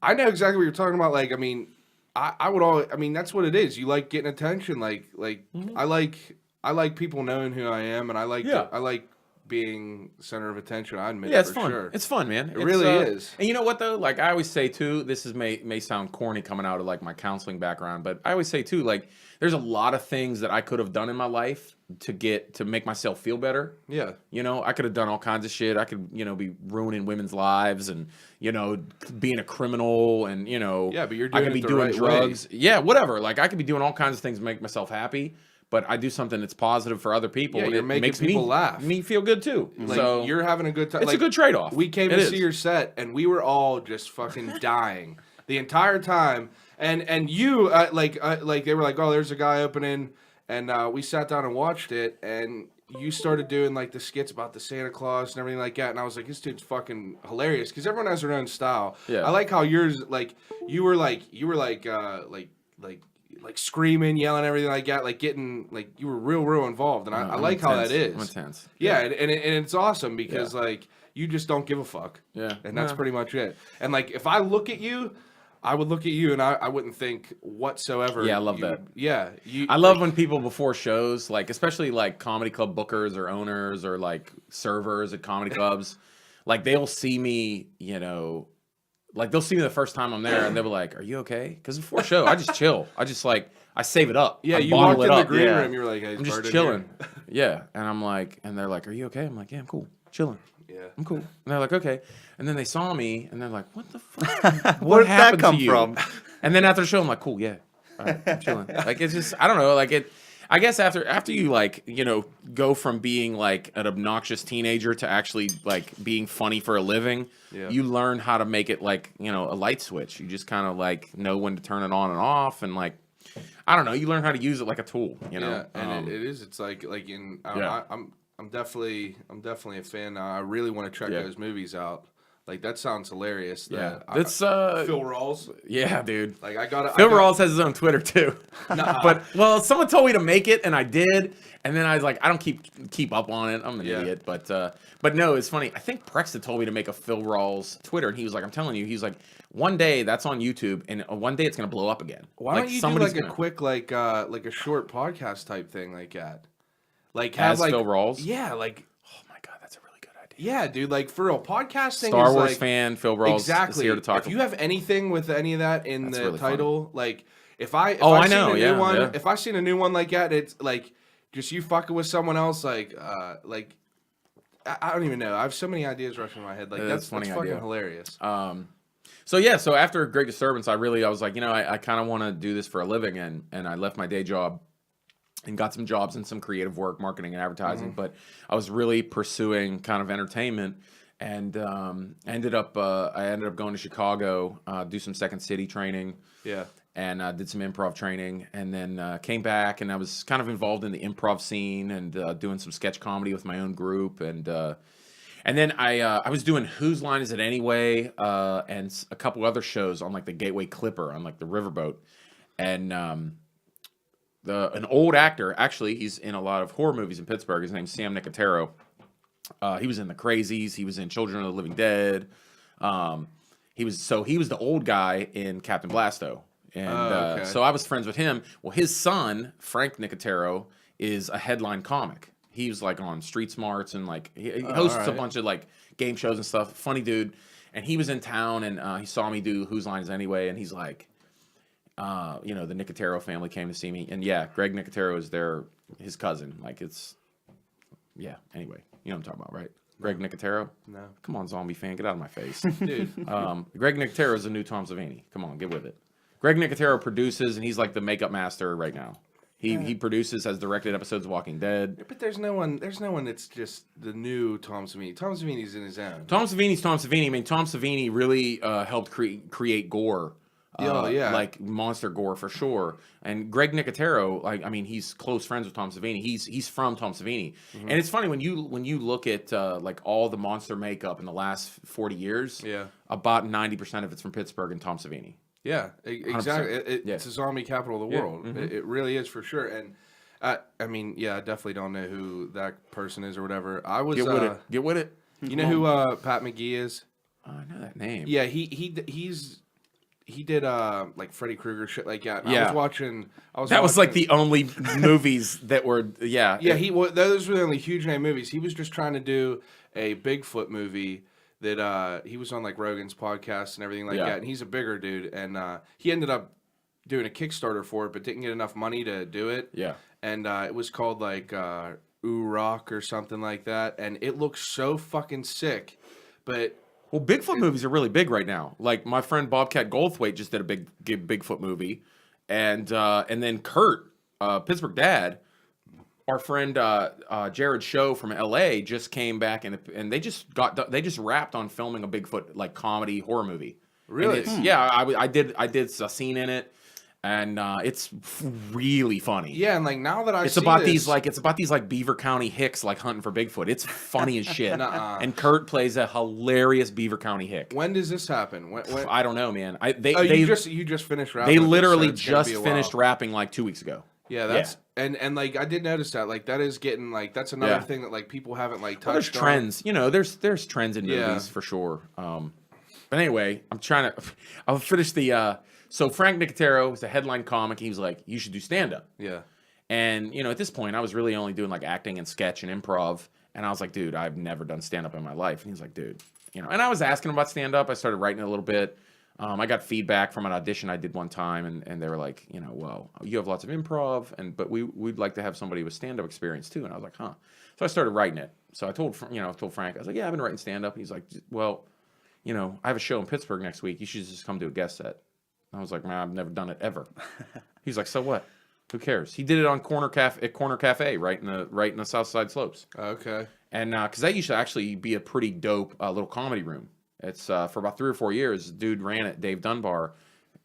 I know exactly what you're talking about. Like, I mean, that's what it is. You like getting attention. Like mm-hmm. I like people knowing who I am, and I like being center of attention. I admit, it's for fun. Sure. It's fun, man. It really is. And you know what though? Like I always say too, this may sound corny coming out of like my counseling background, but I always say too, like there's a lot of things that I could have done in my life to make myself feel better. Yeah. You know, I could have done all kinds of shit. I could, be ruining women's lives and, being a criminal and, Yeah, but you're doing I could be doing drugs. Way. Yeah, whatever. Like I could be doing all kinds of things to make myself happy, but I do something that's positive for other people. Yeah, and you're making people laugh. Me feel good too. Like, so you're having a good time. It's a good trade-off. We came to see your set and we were all just fucking dying the entire time. And you, like they were like, oh, there's a guy opening. And we sat down and watched it, and you started doing like the skits about the Santa Claus and everything like that. And I was like, this dude's fucking hilarious because everyone has their own style. Yeah. I like how yours, like you were screaming, yelling, everything like that, like getting like you were real involved. And I like how that is. I'm intense. Yeah, and it's awesome because like you just don't give a fuck. Yeah, and that's pretty much it. And like if I look at you. I would look at you and I wouldn't think whatsoever. Yeah, I love that. Yeah. I love when people before shows, like especially like comedy club bookers or owners or like servers at comedy clubs, like they'll see me, like they'll see me the first time I'm there and they'll be like, are you okay? Because before show, I just chill. I save it up. Yeah, I you walked in the green room, and you were like, hey, I'm just chilling. Yeah. And I'm like, and they're like, are you okay? I'm like, yeah, I'm cool. Chilling. Yeah. I'm cool. And they're like, okay. And then they saw me, and they're like, what the fuck? Where did that come from? And then after the show, I'm like, cool, yeah. All right, I'm chilling. Like, it's just, I don't know. Like, I guess after you, like, go from being, like, an obnoxious teenager to actually, like, being funny for a living, you learn how to make it, like, a light switch. You just kind of, like, know when to turn it on and off, and, like, I don't know. You learn how to use it like a tool, Yeah, and it is. It's like in, I'm definitely a fan. I really want to check those movies out. Like that sounds hilarious. That's Phil Rawls. Yeah, dude. Like Phil Rawls has his own Twitter too. But someone told me to make it, and I did. And then I was like, I don't keep up on it. I'm an idiot. But no, it's funny. I think Prexton told me to make a Phil Rawls Twitter, and he was like, I'm telling you, he's like, one day that's on YouTube, and one day it's gonna blow up again. Why don't you do like a quick like a short podcast type thing like that? Like have as Phil Rawls? Yeah, like oh my god, that's a really good idea. Yeah, dude, like for real, podcasting. Star is Wars like, fan Phil Rawls is here to talk. If you have anything with any of that in the title, funny. Like if I seen a new one like that, it's like just you fucking with someone else, like I don't even know. I have so many ideas rushing in my head. Like that's fucking hilarious. So after Great Disturbance, I was like, I kind of want to do this for a living, and I left my day job and got some jobs in some creative work, marketing and advertising. But I was really pursuing kind of entertainment, and I ended up going to Chicago, do some Second City training. Yeah. And did some improv training, and then came back, and I was kind of involved in the improv scene and doing some sketch comedy with my own group, and then I was doing Whose Line Is It Anyway, and a couple other shows on like the Gateway Clipper on like the riverboat, and an old actor, actually, he's in a lot of horror movies in Pittsburgh. His name's Sam Nicotero. He was in The Crazies. He was in Children of the Living Dead. He was the old guy in Captain Blasto. And so I was friends with him. Well, his son, Frank Nicotero, is a headline comic. He was like on Street Smarts and like he hosts a bunch of like game shows and stuff. Funny dude. And he was in town and he saw me do Whose Line Is It Anyway, and he's like, the Nicotero family came to see me. And yeah, Greg Nicotero is his cousin. Like anyway, you know what I'm talking about, right? Greg Nicotero? No. Come on, zombie fan, get out of my face. Dude. Greg Nicotero is the new Tom Savini. Come on, get with it. Greg Nicotero produces, and he's like the makeup master right now. He produces, has directed episodes of Walking Dead. But there's no one that's just the new Tom Savini. Tom Savini's in his own. Tom Savini's Tom Savini. I mean, Tom Savini really helped create gore Like monster gore for sure. And Greg Nicotero, I mean, he's close friends with Tom Savini. He's from Tom Savini. And it's funny when you look at like all the monster makeup in the last 40 years, about 90% of it's from Pittsburgh and Tom Savini. Yeah, exactly. It's the zombie capital of the world. It really is for sure. And I mean, I definitely don't know who that person is or whatever. I was Get with it. You know who Pat McGee is? Oh, I know that name. Yeah, he did like Freddy Krueger shit like that. And Yeah. I was watching. That was like the only movies that were those were the only huge name movies. He was just trying to do a Bigfoot movie that he was on like Rogan's podcast and everything like that. And he's a bigger dude, and he ended up doing a Kickstarter for it, but didn't get enough money to do it. Yeah, and it was called like Ooh Rock or something like that, and it looks so fucking sick, but. Well, Bigfoot movies are really big right now. Like my friend Bobcat Goldthwait just did a big Bigfoot movie, and then Kurt, Pittsburgh dad, our friend Jared Show from LA just came back and they just wrapped on filming a Bigfoot like comedy horror movie. Really? I did a scene in it. And it's really funny. Yeah, and like now that it's about these Beaver County hicks like hunting for Bigfoot. It's funny as shit. And Kurt plays a hilarious Beaver County hick. When does this happen? When? I don't know, man. You just finished wrapping. They literally just finished wrapping like 2 weeks ago. Yeah, that's and like I did notice that like that is getting like that's another thing that like people haven't like touched on. There's trends, there's trends in movies for sure. But anyway, I'll finish the. So Frank Nicotero was a headline comic. He was like, you should do stand-up. Yeah. And, at this point, I was really only doing, like, acting and sketch and improv. And I was like, dude, I've never done stand-up in my life. And he's like, dude, and I was asking him about stand-up. I started writing it a little bit. I got feedback from an audition I did one time. And they were like, well, you have lots of improv, but we'd like to have somebody with stand-up experience, too. And I was like, huh. So I started writing it. So I told Frank, I was like, yeah, I've been writing stand-up. He's like, well, I have a show in Pittsburgh next week. You should just come do a guest set. I was like, man, I've never done it ever. He's like, so what? Who cares? He did it on Corner Cafe, right in the South Side Slopes. Okay. And because that used to actually be a pretty dope little comedy room. It's for about 3 or 4 years. Dude ran it, Dave Dunbar.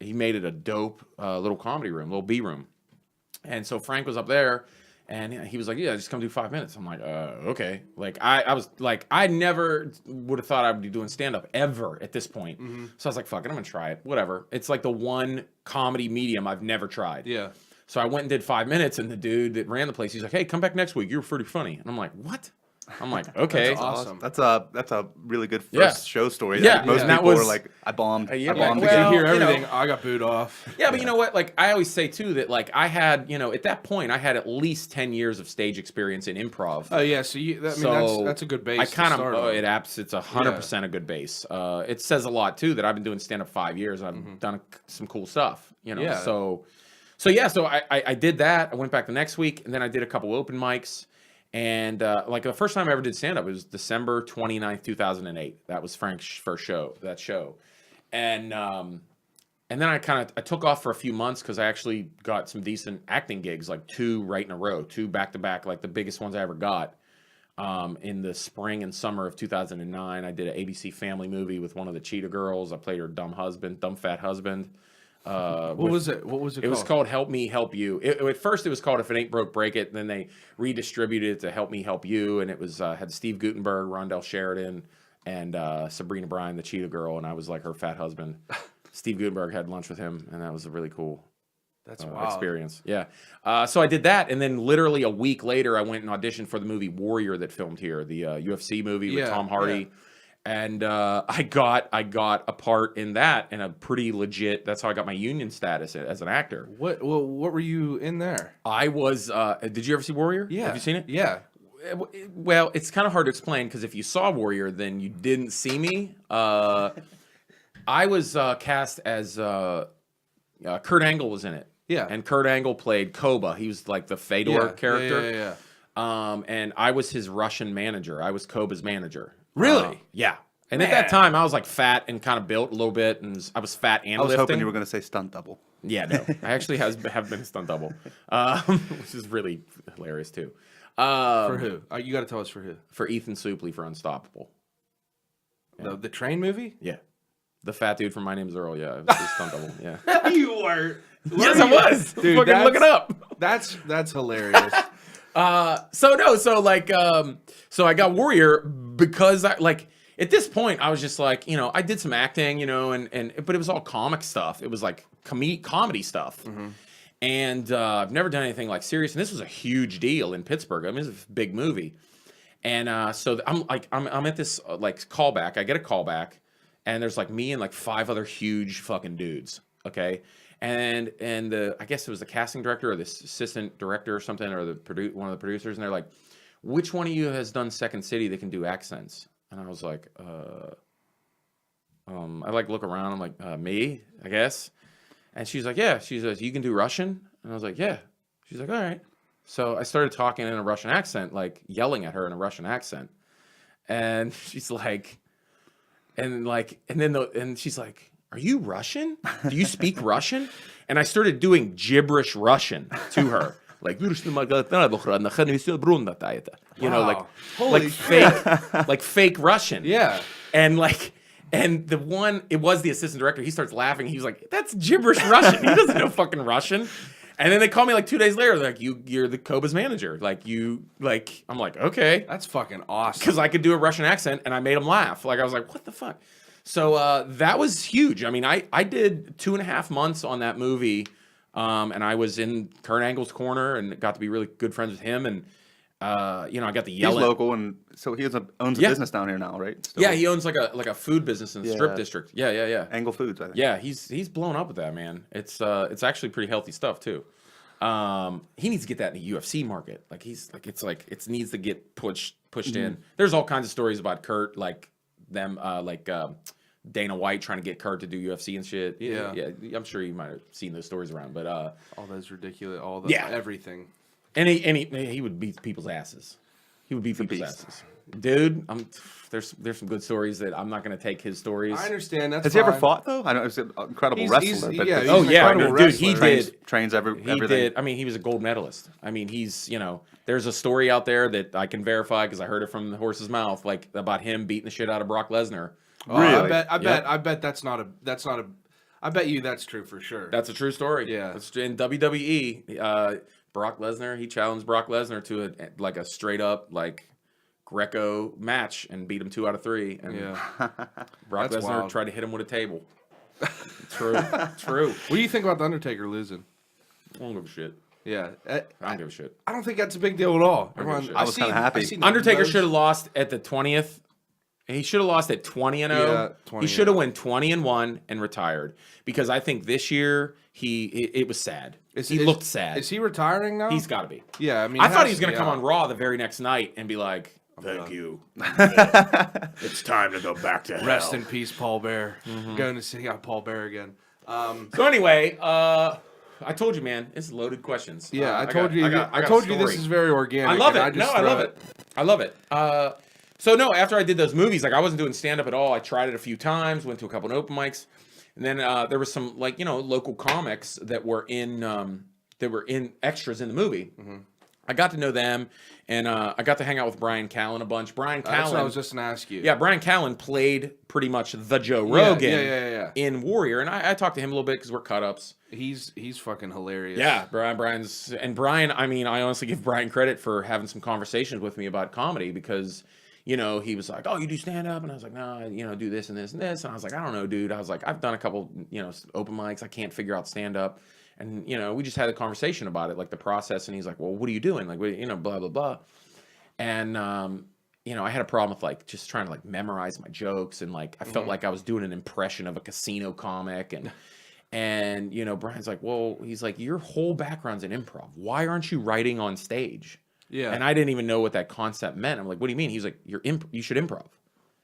He made it a dope little comedy room, little B room. And so Frank was up there. And he was like, yeah, just come do 5 minutes. I'm like, okay. Like, I was like, I never would have thought I would be doing stand-up ever at this point. Mm-hmm. So I was like, fuck it, I'm going to try it. Whatever. It's like the one comedy medium I've never tried. Yeah. So I went and did 5 minutes, and the dude that ran the place, he's like, hey, come back next week. You're pretty funny. And I'm like, what? I'm like, okay. That's awesome. That's a really good first show story. Yeah. Like, most people are like, I bombed. I bombed. Well, you hear everything. I got booed off. Yeah, but you know what? Like, I always say, too, that, like, I had, at that point, I had at least 10 years of stage experience in improv. Oh, yeah. So, that's a good base. It's 100% a good base. It says a lot, too, that I've been doing stand-up 5 years. I've done some cool stuff, Yeah. So I did that. I went back the next week, and then I did a couple open mics. And like the first time I ever did stand-up, it was December 29th, 2008. That was Frank's first show, that show. And then I took off for a few months because I actually got some decent acting gigs, like 2 right in a row, 2 back-to-back, like the biggest ones I ever got. In the spring and summer of 2009, I did an ABC Family movie with one of the Cheetah Girls. I played her dumb fat husband. What was it called? It was called Help Me, Help You. At first, it was called If It Ain't Broke, Break It. And then they redistributed it to Help Me, Help You. And it was had Steve Guttenberg, Rondell Sheridan, and Sabrina Bryan, the Cheetah Girl. And I was like her fat husband. Steve Guttenberg had lunch with him. And that was a really cool experience. Yeah. So I did that. And then literally a week later, I went and auditioned for the movie Warrior that filmed here, the UFC movie with Tom Hardy. Yeah. And I got a part in that, and a pretty legit. That's how I got my union status as an actor. What were you in there? I was. Did you ever see Warrior? Yeah. Have you seen it? Yeah. Well, it's kind of hard to explain because if you saw Warrior, then you didn't see me. I was cast as Kurt Angle was in it. Yeah. And Kurt Angle played Koba. He was like the Fedor character. Yeah. And I was his Russian manager. I was Koba's manager. Really? Yeah. And at that time, I was like fat and kind of built a little bit, and I was fat and I was lifting. hoping you were going to say stunt double. Yeah, no. I actually have been a stunt double, which is really hilarious, too. For who? You got to tell us for who. For Ethan Suplee for Unstoppable. Yeah. The train movie? Yeah. The fat dude from My Name's Earl. Yeah, it was his stunt double. Yeah. You were. Yes, I was. Dude, fucking look it up. That's hilarious. So I got Warrior because at this point I was just like, I did some acting, but it was all comic stuff. It was like comedy stuff. Mm-hmm. And I've never done anything like serious. And this was a huge deal in Pittsburgh. I mean, it was a big movie. And so I'm at this callback. I get a callback, and there's like me and like 5 other huge fucking dudes. Okay. And I guess it was the casting director or the assistant director or something, or one of the producers, and they're like, "Which one of you has done Second City that can do accents?" And I was like, I look around. I'm like, me, I guess. And she's like, yeah. She says, you can do Russian? And I was like, yeah. She's like, all right. So I started talking in a Russian accent, like yelling at her in a Russian accent. And she's like, and she's like, are you Russian? Do you speak Russian? And I started doing gibberish Russian to her. Like, fake Russian. Yeah. And it was the assistant director. He starts laughing. He was like, that's gibberish Russian. He doesn't know fucking Russian. And then they call me like 2 days later. They're like, you're the Koba's manager. I'm like, okay. That's fucking awesome. Because I could do a Russian accent, and I made him laugh. Like, I was like, what the fuck? So that was huge. I mean, I did 2.5 months on that movie, and I was in Kurt Angle's corner and got to be really good friends with him. And I got the yelling. He's local, and so he owns a business down here now, right? Still. Yeah, he owns like a food business in the Strip District. Yeah. Angle Foods, I think. Yeah, he's blown up with that, man. It's actually pretty healthy stuff too. He needs to get that in the UFC market. It needs to get pushed in. There's all kinds of stories about Kurt, like them, Dana White trying to get Kurt to do UFC and shit. Yeah. I'm sure you might have seen those stories around, but all those ridiculous, everything. And he would beat people's asses. He would beat people's asses. Dude, there's some good stories that I'm not going to take his stories. I understand. That's Has he ever fought though? I know he's an incredible wrestler. Trains everything. He did. I mean, he was a gold medalist. I mean, he's there's a story out there that I can verify because I heard it from the horse's mouth, like about him beating the shit out of Brock Lesnar. Oh, really? I bet that's not a. I bet you that's true for sure. That's a true story. Yeah. In WWE, Brock Lesnar, he challenged Brock Lesnar to a straight up Greco match and beat him 2 out of 3. And Brock Lesnar tried to hit him with a table. True. What do you think about the Undertaker losing? I don't give a shit. Yeah, I don't give a shit. I don't think that's a big deal at all. I was kind of happy. Undertaker should have lost at the 20th. He should have lost at 20-0. Yeah, he should have went 20-1 and retired, because I think this year it was sad. He looked sad. Is he retiring now? He's got to be. Yeah, I mean, I thought he was going to come on Raw the very next night and be like, "Thank you. It's time to go back to hell. Rest in peace, Paul Bear." Mm-hmm. Going to see Paul Bear again. So anyway, I told you, man, it's loaded questions. Yeah, I told you this is very organic. I love it. I love it. So no, after I did those movies, I wasn't doing stand-up at all. I tried it a few times, went to a couple of open mics, and then there was some local comics that were in extras in the movie. Mm-hmm. I got to know them, and I got to hang out with Brian Callen a bunch. Brian Callen. That's what I was just going to ask you. Yeah, Brian Callen played pretty much the Joe Rogan in Warrior, and I talked to him a little bit because we're cut-ups. He's fucking hilarious. Yeah, Brian. I mean, I honestly give Brian credit for having some conversations with me about comedy, because he was like, "Oh, you do stand up?" And I was like, "No, do this and this and this." And I was like, "I don't know, dude." I was like, "I've done a couple, open mics. I can't figure out stand up." And we just had a conversation about it, like the process. And he's like, "Well, what are you doing? Like, blah blah blah." And I had a problem with just trying to memorize my jokes, and I felt like I was doing an impression of a casino comic. And Brian's like, "Well," he's like, "your whole background's in improv. Why aren't you writing on stage?" Yeah. And I didn't even know what that concept meant. I'm like, "What do you mean?" He's like, you should improv.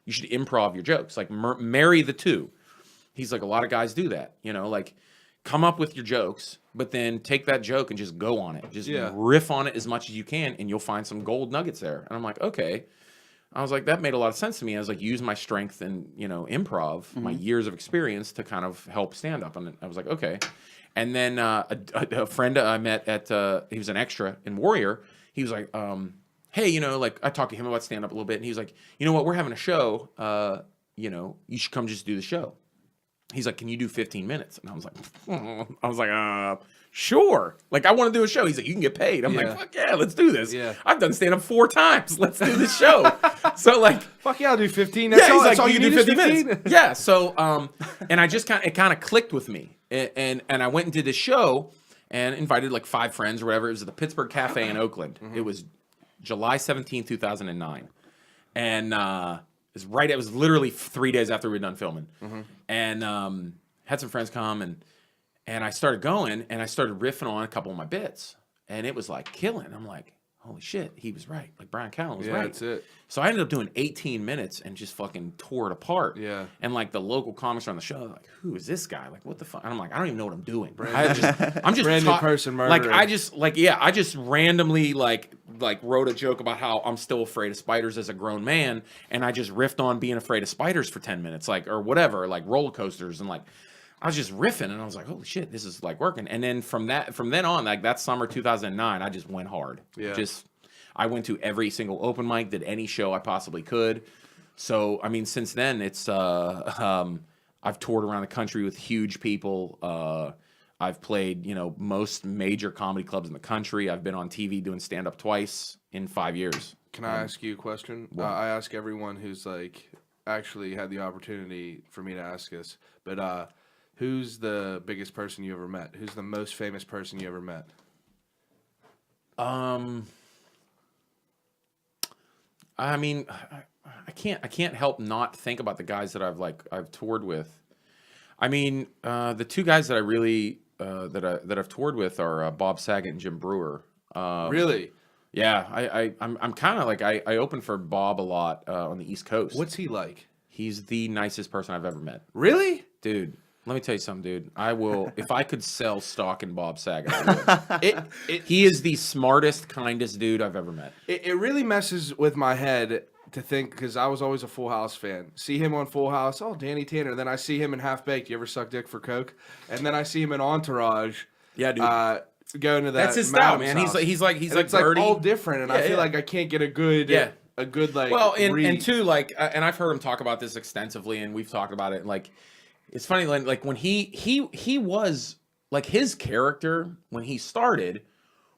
You should improv your jokes. Marry the two. He's like, a lot of guys do that. Come up with your jokes, but then take that joke and just go on it. Just riff on it as much as you can, and you'll find some gold nuggets there. And I'm like, okay. I was like, that made a lot of sense to me. I was like, use my strength in, improv, my years of experience to kind of help stand up. And I was like, okay. And then a friend I met he was an extra in Warrior. He was like, hey, I talked to him about stand up a little bit, and he was like, you know what, we're having a show. You should come just do the show. he's like, can you do 15 minutes? And I was like, sure. Like, I want to do a show. He's like, you can get paid. I'm like, fuck yeah, let's do this. Yeah. I've done stand-up 4 times. Let's do this show. So, like... Fuck yeah, I'll do 15. That's all you need is 15 minutes. Yeah, so, and I just it kind of clicked with me. And I went and did this show and invited, like, 5 friends or whatever. It was at the Pittsburgh Cafe in Oakland. It was July 17, 2009. And it was literally 3 days after we were done filming. And had some friends come, and I started going, and I started riffing on a couple of my bits, and it was like killing. I'm like, holy shit, he was right. Like, Brian Callen was right. Yeah, that's it. So I ended up doing 18 minutes and just fucking tore it apart. Yeah. And like the local comics on the show, like, who is this guy? Like, what the fuck? And I'm like, I don't even know what I'm doing. I'm just brand new person murderer. Like, I just randomly like wrote a joke about how I'm still afraid of spiders as a grown man, and I just riffed on being afraid of spiders for 10 minutes, like, or whatever, like roller coasters, and like I was just riffing, and I was like, holy shit, this is like working. And then from then on, like that summer 2009, I just went hard. Yeah. I went to every single open mic, did any show I possibly could. So, I mean, since then, it's I've toured around the country with huge people. I've played, most major comedy clubs in the country. I've been on TV doing stand-up twice in 5 years. Can I ask you a question? I ask everyone who's like actually had the opportunity for me to ask this, but who's the biggest person you ever met? Who's the most famous person you ever met? I mean, I can't help not think about the guys that I've toured with. I mean, the 2 guys that I really that I've toured with are Bob Saget and Jim Brewer. Really? Yeah, I'm kind of like I open for Bob a lot on the East Coast. What's he like? He's the nicest person I've ever met. Really? Dude, let me tell you something, dude. I will, if I could sell stock in Bob Saget, I would. He is the smartest, kindest dude I've ever met. It really messes with my head to think, because I was always a Full House fan. See him on Full House, oh, Danny Tanner. Then I see him in Half Baked. You ever suck dick for coke? And then I see him in Entourage. Yeah, dude. Going to that. That's his style, man. House. He's like it's like all different, and I feel like I can't get a good like. Well, and too, like, and I've heard him talk about this extensively, and we've talked about it. Like, it's funny, like when he was like, his character when he started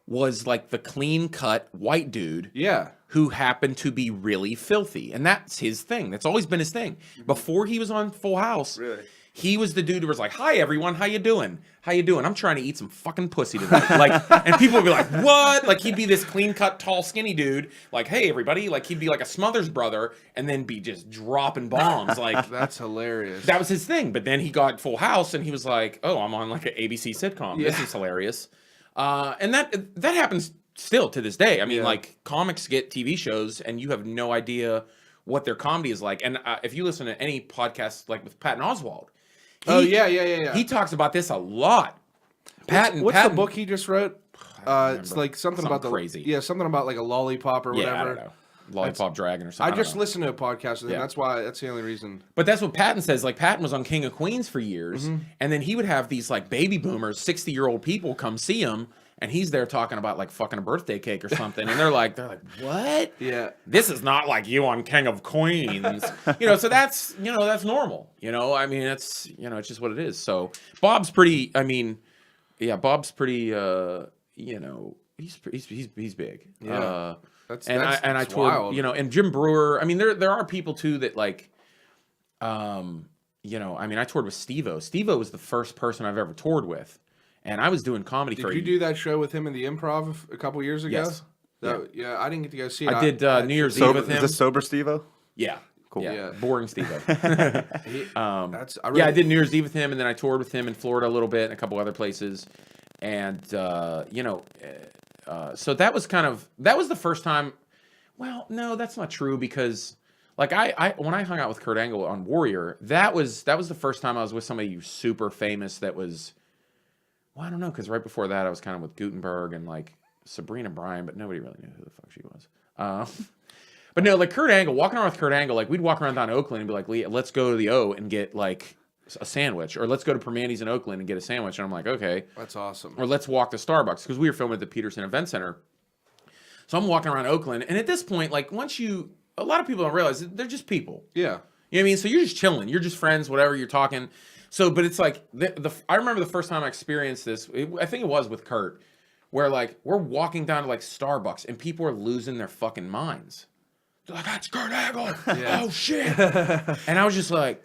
was like the clean cut white dude. Yeah. Who happened to be really filthy, and that's his thing. That's always been his thing. Before he was on Full House, really? He was the dude who was like, "Hi everyone, how you doing? How you doing? I'm trying to eat some fucking pussy tonight." Like, and people would be like, "What?" Like, he'd be this clean cut, tall, skinny dude. Like, "Hey everybody!" Like, he'd be like a Smothers brother, and then be just dropping bombs. Like, that's hilarious. That was his thing. But then he got Full House, and he was like, "Oh, I'm on like an ABC sitcom. Yeah. This is hilarious." And that happens still to this day. I mean, like, comics get TV shows, and you have no idea what their comedy is like. And if you listen to any podcast, like with Patton Oswalt, he talks about this a lot. Patton, what's the book he just wrote? It's like something about crazy. Something about like a lollipop or whatever. I don't know. Lollipop Dragon or something. I just listened to a podcast with him. That's the only reason. But that's what Patton says. Like, Patton was on King of Queens for years, and then he would have these like baby boomers, 60-year-old people come see him. And he's there talking about like fucking a birthday cake or something, and they're like, what? Yeah, this is not like you on King of Queens, So that's that's normal, I mean, it's it's just what it is. So Bob's pretty. I mean, Bob's pretty. He's big. Yeah, I toured, and Jim Brewer. I mean, there are people too that like, I mean, I toured with Steve-O. Steve-O was the first person I've ever toured with. And I was doing comedy Did you do that show with him in the Improv a couple years ago? Yes. Yeah, I didn't get to go see it. I did New Year's Eve with him. Is this sober Steve-O? Yeah. Cool. Yeah. Boring Steve-O. I did New Year's Eve with him, and then I toured with him in Florida a little bit and a couple other places. And, so that was the first time. Well, no, that's not true, because like when I hung out with Kurt Angle on Warrior, that was the first time I was with somebody super famous that was... Well, I don't know, because right before that, I was kind of with Gutenberg and, like, Sabrina Bryan, but nobody really knew who the fuck she was. But no, like, Kurt Angle, walking around with Kurt Angle, like, we'd walk around down Oakland and be like, Lee, let's go to the O and get, like, a sandwich. Or let's go to Permandy's in Oakland and get a sandwich. And I'm like, okay. That's awesome. Or let's walk to Starbucks, because we were filming at the Peterson Event Center. So I'm walking around Oakland, and at this point, like, a lot of people don't realize they're just people. Yeah. You know what I mean? So you're just chilling. You're just friends, whatever, you're talking. So, but it's like I remember the first time I experienced this. I think it was with Kurt, where like we're walking down to like Starbucks and people are losing their fucking minds. They're like, "That's Kurt Angle! Oh shit!" And I was just like,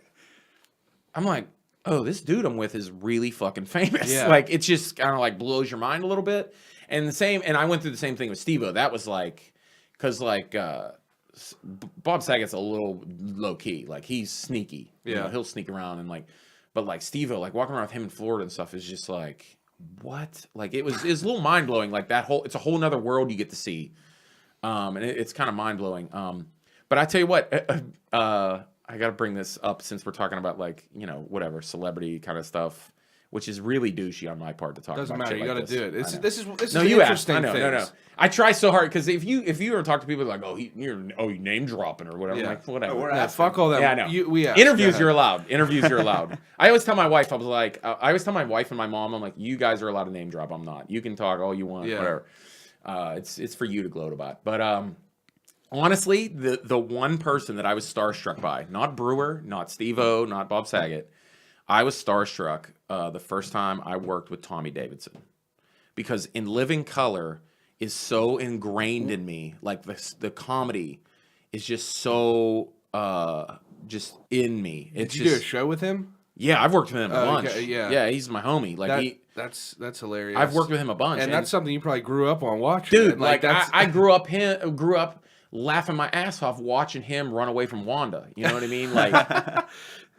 I'm like, oh, this dude I'm with is really fucking famous. Yeah. Like, it just kind of like blows your mind a little bit. And I went through the same thing with Steve-O. That was like, because like Bob Saget's a little low key. Like, he's sneaky. Yeah. You know, he'll sneak around and like, but like Steve-O, like walking around with him in Florida and stuff is just like, what? Like, it's a little mind blowing. Like it's a whole nother world you get to see. And it's kind of mind blowing. But I tell you what, I got to bring this up since we're talking about like, you know, whatever celebrity kind of stuff, which is really douchey on my part to talk about. Doesn't matter. You got to do it. This is you interesting. I know. No. I try so hard because if you ever talk to people like, you're name dropping or whatever, I'm like, whatever. Fuck all that. Yeah, I know. Interviews you're allowed. I always tell my wife, I always tell my wife and my mom, I'm like, you guys are allowed to name drop. I'm not. You can talk all you want, whatever. It's for you to gloat about. But honestly, the one person that I was starstruck by, not Brewer, not Steve-O, not Bob Saget, I was starstruck the first time I worked with Tommy Davidson. Because In Living Color is so ingrained in me. Like, the comedy is just so just in me. Did you do a show with him? Yeah, I've worked with him a bunch. Okay, yeah, he's my homie. Like that's hilarious. I've worked with him a bunch. And that's something you probably grew up on watching. Dude, like I grew up laughing my ass off watching him run away from Wanda. You know what I mean? Like,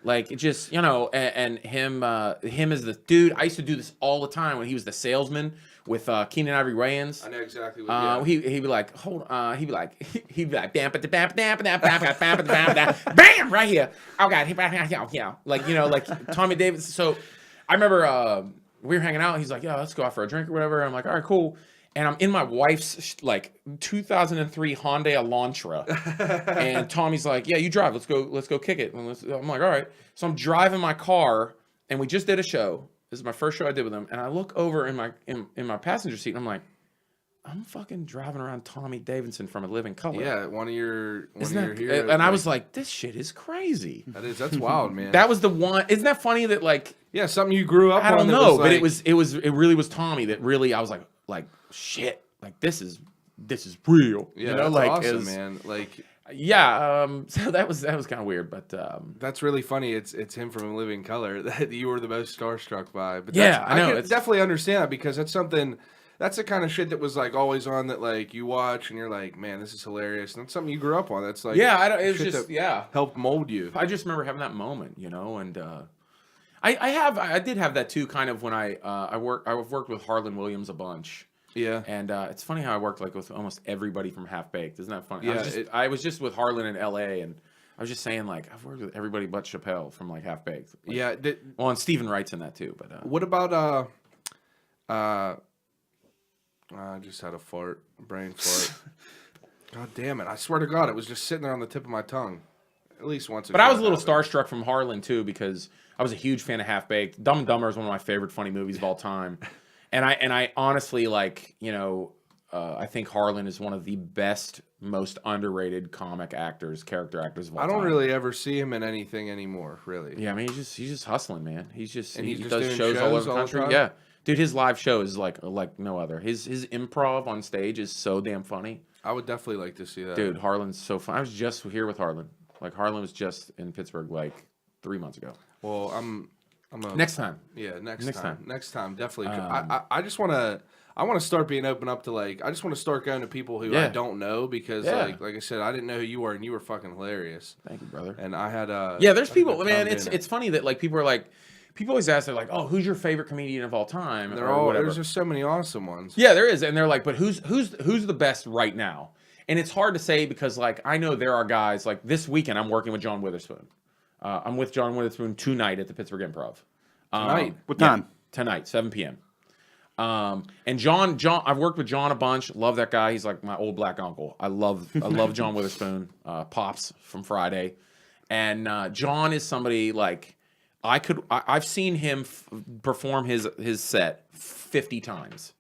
like it just, you know, and him as the dude. I used to do this all the time when he was the salesman with Keenan Ivory Wayans. I know exactly what. He'd be like, he'd be like, bam, bam, right here. Oh God, yeah, like, you know, like Tommy Davis. So I remember we were hanging out. He's like, yeah, let's go out for a drink or whatever. I'm like, all right, cool. And I'm in my wife's like 2003 Hyundai Elantra, and Tommy's like, "Yeah, you drive. Let's go kick it." And I'm like, "All right." So I'm driving my car, and we just did a show. This is my first show I did with him, and I look over in my passenger seat, and I'm like, "I'm fucking driving around Tommy Davidson from A Living Color." Yeah, one of your heroes. And I was like, "This shit is crazy." That's wild, man. That was the one. Isn't that funny that like? Yeah, something you grew up on. I don't know, but it really was Tommy that really I was like shit, like this is real. Yeah, you know, that's like awesome, man. Like, yeah. So that was kind of weird, but that's really funny. It's him from A Living Color that you were the most starstruck by. But yeah, I know. I can definitely understand that because that's something. That's the kind of shit that was like always on that like you watch and you're like, man, this is hilarious. And that's something you grew up on. That's like it was just helped mold you. I just remember having that moment, you know, and I did have that too, kind of when I've worked with Harlan Williams a bunch. Yeah, and it's funny how I worked like with almost everybody from Half Baked. Isn't that funny? Yeah, I was just with Harlan in L.A. and I was just saying like I've worked with everybody but Chappelle from like Half Baked. Like, yeah, well, and Stephen Wright's in that too. But what about I just had a brain fart. God damn it! I swear to God, it was just sitting there on the tip of my tongue. At least once. But I was a little starstruck from Harlan too because I was a huge fan of Half Baked. Dumb and Dumber is one of my favorite funny movies of all time. And I honestly, like, you know, I think Harlan is one of the best, most underrated character actors of all time. I don't really ever see him in anything anymore, really. Yeah, I mean, he's just hustling, man. He does shows all over the country. Yeah, dude, his live show is like no other. His improv on stage is so damn funny. I would definitely like to see that. Dude, Harlan's so fun. I was just here with Harlan. Like, Harlan was just in Pittsburgh like 3 months ago. Well, next time. Yeah, next time. Next time, definitely. I just want to start being open up to like. I just want to start going to people who I don't know because like I said, I didn't know who you were and you were fucking hilarious. Thank you, brother. And I had there's people, man. It's funny that like people are like. People always ask, they're like, "Oh, who's your favorite comedian of all time?" There's just so many awesome ones. Yeah, there is, and they're like, "But who's the best right now?" And it's hard to say because like I know there are guys like this weekend I'm working with John Witherspoon. I'm with John Witherspoon tonight at the Pittsburgh Improv. Tonight? What time? Yeah, tonight, 7 p.m. And John, I've worked with John a bunch. Love that guy. He's like my old black uncle. I love John Witherspoon, Pops from Friday. And John is somebody like I've seen him perform his set 50 times.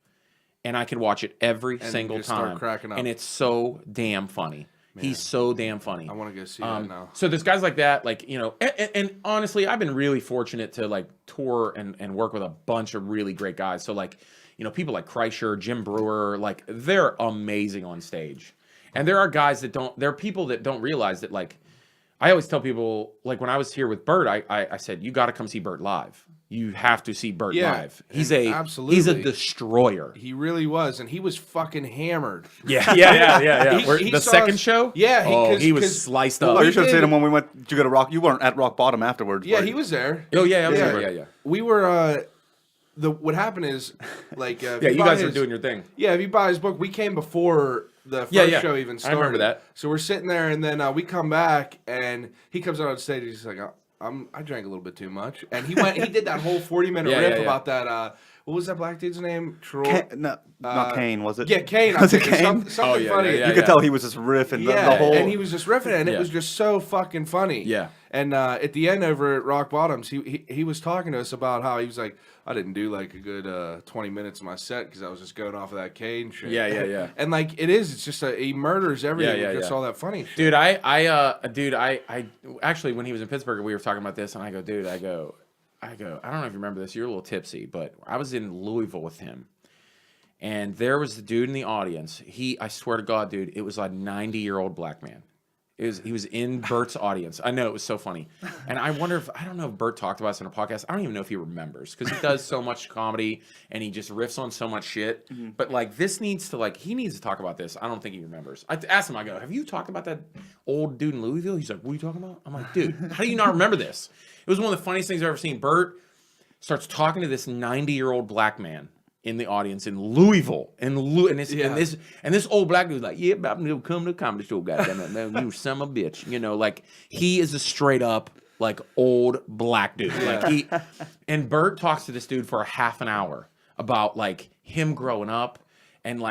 And I could watch it every single time. Start cracking up. And it's so damn funny. He's so damn funny. I want to go see that now. So there's guys like that, like, you know, and honestly, I've been really fortunate to like tour and work with a bunch of really great guys. So like, you know, people like Kreischer, Jim Brewer, like they're amazing on stage. And there are guys that there are people that don't realize that, like, I always tell people, like when I was here with Bert, I said, you got to come see Bert live. You have to see Bert live. He's a destroyer. He really was, and he was fucking hammered. Yeah. The second show? Yeah. He was sliced up. Oh, you should have seen him when we went. Did you go to Rock? You weren't at Rock Bottom afterwards. Yeah, he was there. Oh yeah, I was there. Yeah. We were. What happened is, like, you guys were doing your thing. Yeah, if you buy his book, we came before the first show even started. I remember that. So we're sitting there, and then we come back, and he comes out on stage. He's like, I drank a little bit too much, and he did that whole 40-minute riff about that. What was that black dude's name? Troy? Not Kane, was it? Yeah, Kane. Was it Kane? Something funny. You could tell he was just riffing the whole. And he was just riffing, and it was just so fucking funny. Yeah. And at the end over at Rock Bottoms, he was talking to us about how he was like, I didn't do like a good 20 minutes of my set because I was just going off of that Kane shit. Yeah. And like it's just he murders everything. Yeah. Just all that funny shit. Dude, I actually when he was in Pittsburgh, we were talking about this, and I go, I don't know if you remember this. You're a little tipsy, but I was in Louisville with him, and there was the dude in the audience. I swear to God, dude, it was a 90-year-old black man. He was in Bert's audience. I know, it was so funny. And I don't know if Bert talked about this in a podcast. I don't even know if he remembers because he does so much comedy and he just riffs on so much shit. Mm-hmm. But like he needs to talk about this. I don't think he remembers. I asked him, I go, have you talked about that old dude in Louisville? He's like, what are you talking about? I'm like, dude, how do you not remember this? It was one of the funniest things I've ever seen. Bert starts talking to this 90-year-old black man in the audience in Louisville, and this old black dude's like, yeah, I'm gonna come to the comedy show, goddamn it, man, you son of a bitch, you know, like he is a straight up like old black dude, like and Bert talks to this dude for a half an hour about like him growing up, and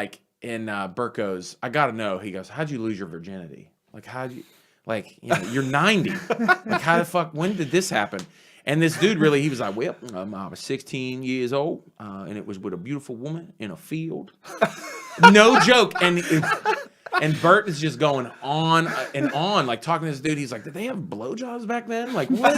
Bert goes, I gotta know, he goes, how'd you lose your virginity? Like how'd you, like, you know, you're 90, like how the fuck, when did this happen? And this dude really, he was like, well, I was 16 years old, and it was with a beautiful woman in a field. No joke. And Bert is just going on and on, like talking to this dude. He's like, did they have blowjobs back then? Like what?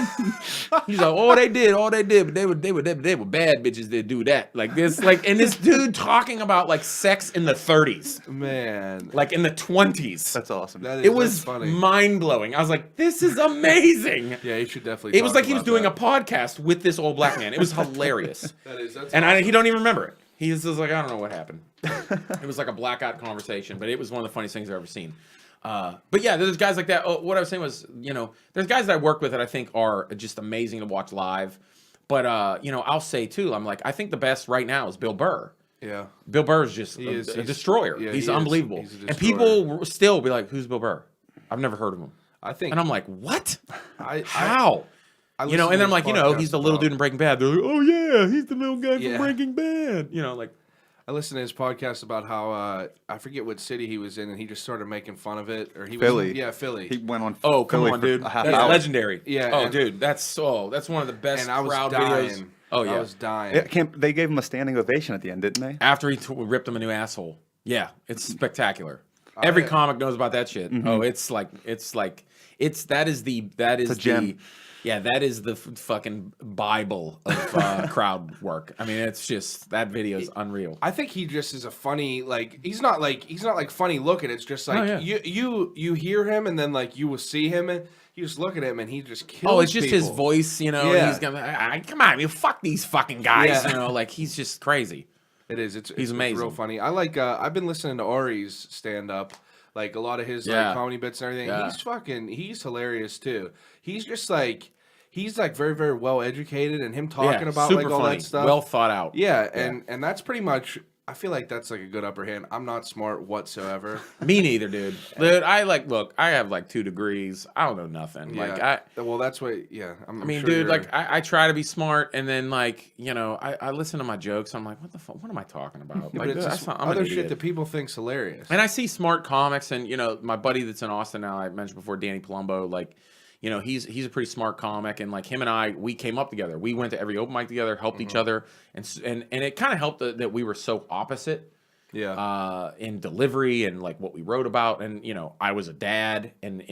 He's like, oh, they did, but they were bad bitches that do that. Like this, like, and this dude talking about like sex in the 30s, man, like in the 20s. That's awesome. It was mind blowing. I was like, this is amazing. Yeah, you should definitely. It was like he was doing a podcast with this old black man. It was hilarious. That's and awesome. he don't even remember it. He was just like, I don't know what happened. It was like a blackout conversation, but it was one of the funniest things I've ever seen. But yeah, there's guys like that. Oh, what I was saying was, you know, there's guys that I work with that I think are just amazing to watch live. But, you know, I'll say too, I'm like, I think the best right now is Bill Burr. Yeah. Bill Burr is just a destroyer. Yeah, he's unbelievable. And people will still be like, who's Bill Burr? I've never heard of him. And I'm like, what? How? You know, and then I'm like, you know, he's the little dude in Breaking Bad. They're like, oh yeah, he's the little guy from Breaking Bad. You know, like. I listened to his podcast about how I forget what city he was in, and he just started making fun of it. Or Philly. Philly. He went on. Oh, come on, dude. That's legendary. Yeah. Oh, dude, that's one of the best crowd videos. Oh yeah, I was dying. They gave him a standing ovation at the end, didn't they? After he ripped him a new asshole. Yeah, it's spectacular. Every comic knows about that shit. Mm-hmm. Oh, that is a gem. Yeah, that is the fucking Bible of crowd work. I mean, it's just, that video is unreal. I think he just is a funny, like, he's not like funny looking. It's just like you hear him, and then like you will see him, and you just look at him, and he just kills. Oh, it's just his voice, you know. Yeah. He's gonna come on, fuck these fucking guys, you know. Like he's just crazy. It is. He's amazing. It's real funny. I like. I've been listening to Ari's stand up. Like a lot of his like, comedy bits and everything. Yeah. He's hilarious too. He's just like, very, very well educated, and him talking about like all that stuff. Well thought out. Yeah, and that's pretty much, I feel like that's like a good upper hand. I'm not smart whatsoever. Me neither, dude. Dude, I have like 2 degrees. I don't know nothing. Yeah. Like that's what. Yeah. Dude, like I try to be smart, and then like, you know, I listen to my jokes. I'm like, what the fuck? What am I talking about? Like, it's just other shit that people think's hilarious. And I see smart comics, and you know, my buddy that's in Austin now, I mentioned before, Danny Palumbo, like. You know, he's a pretty smart comic, and like him and I, we came up together. We went to every open mic together, helped each other, and it kind of helped that we were so opposite. in delivery and like what we wrote about. And, you know, I was a dad and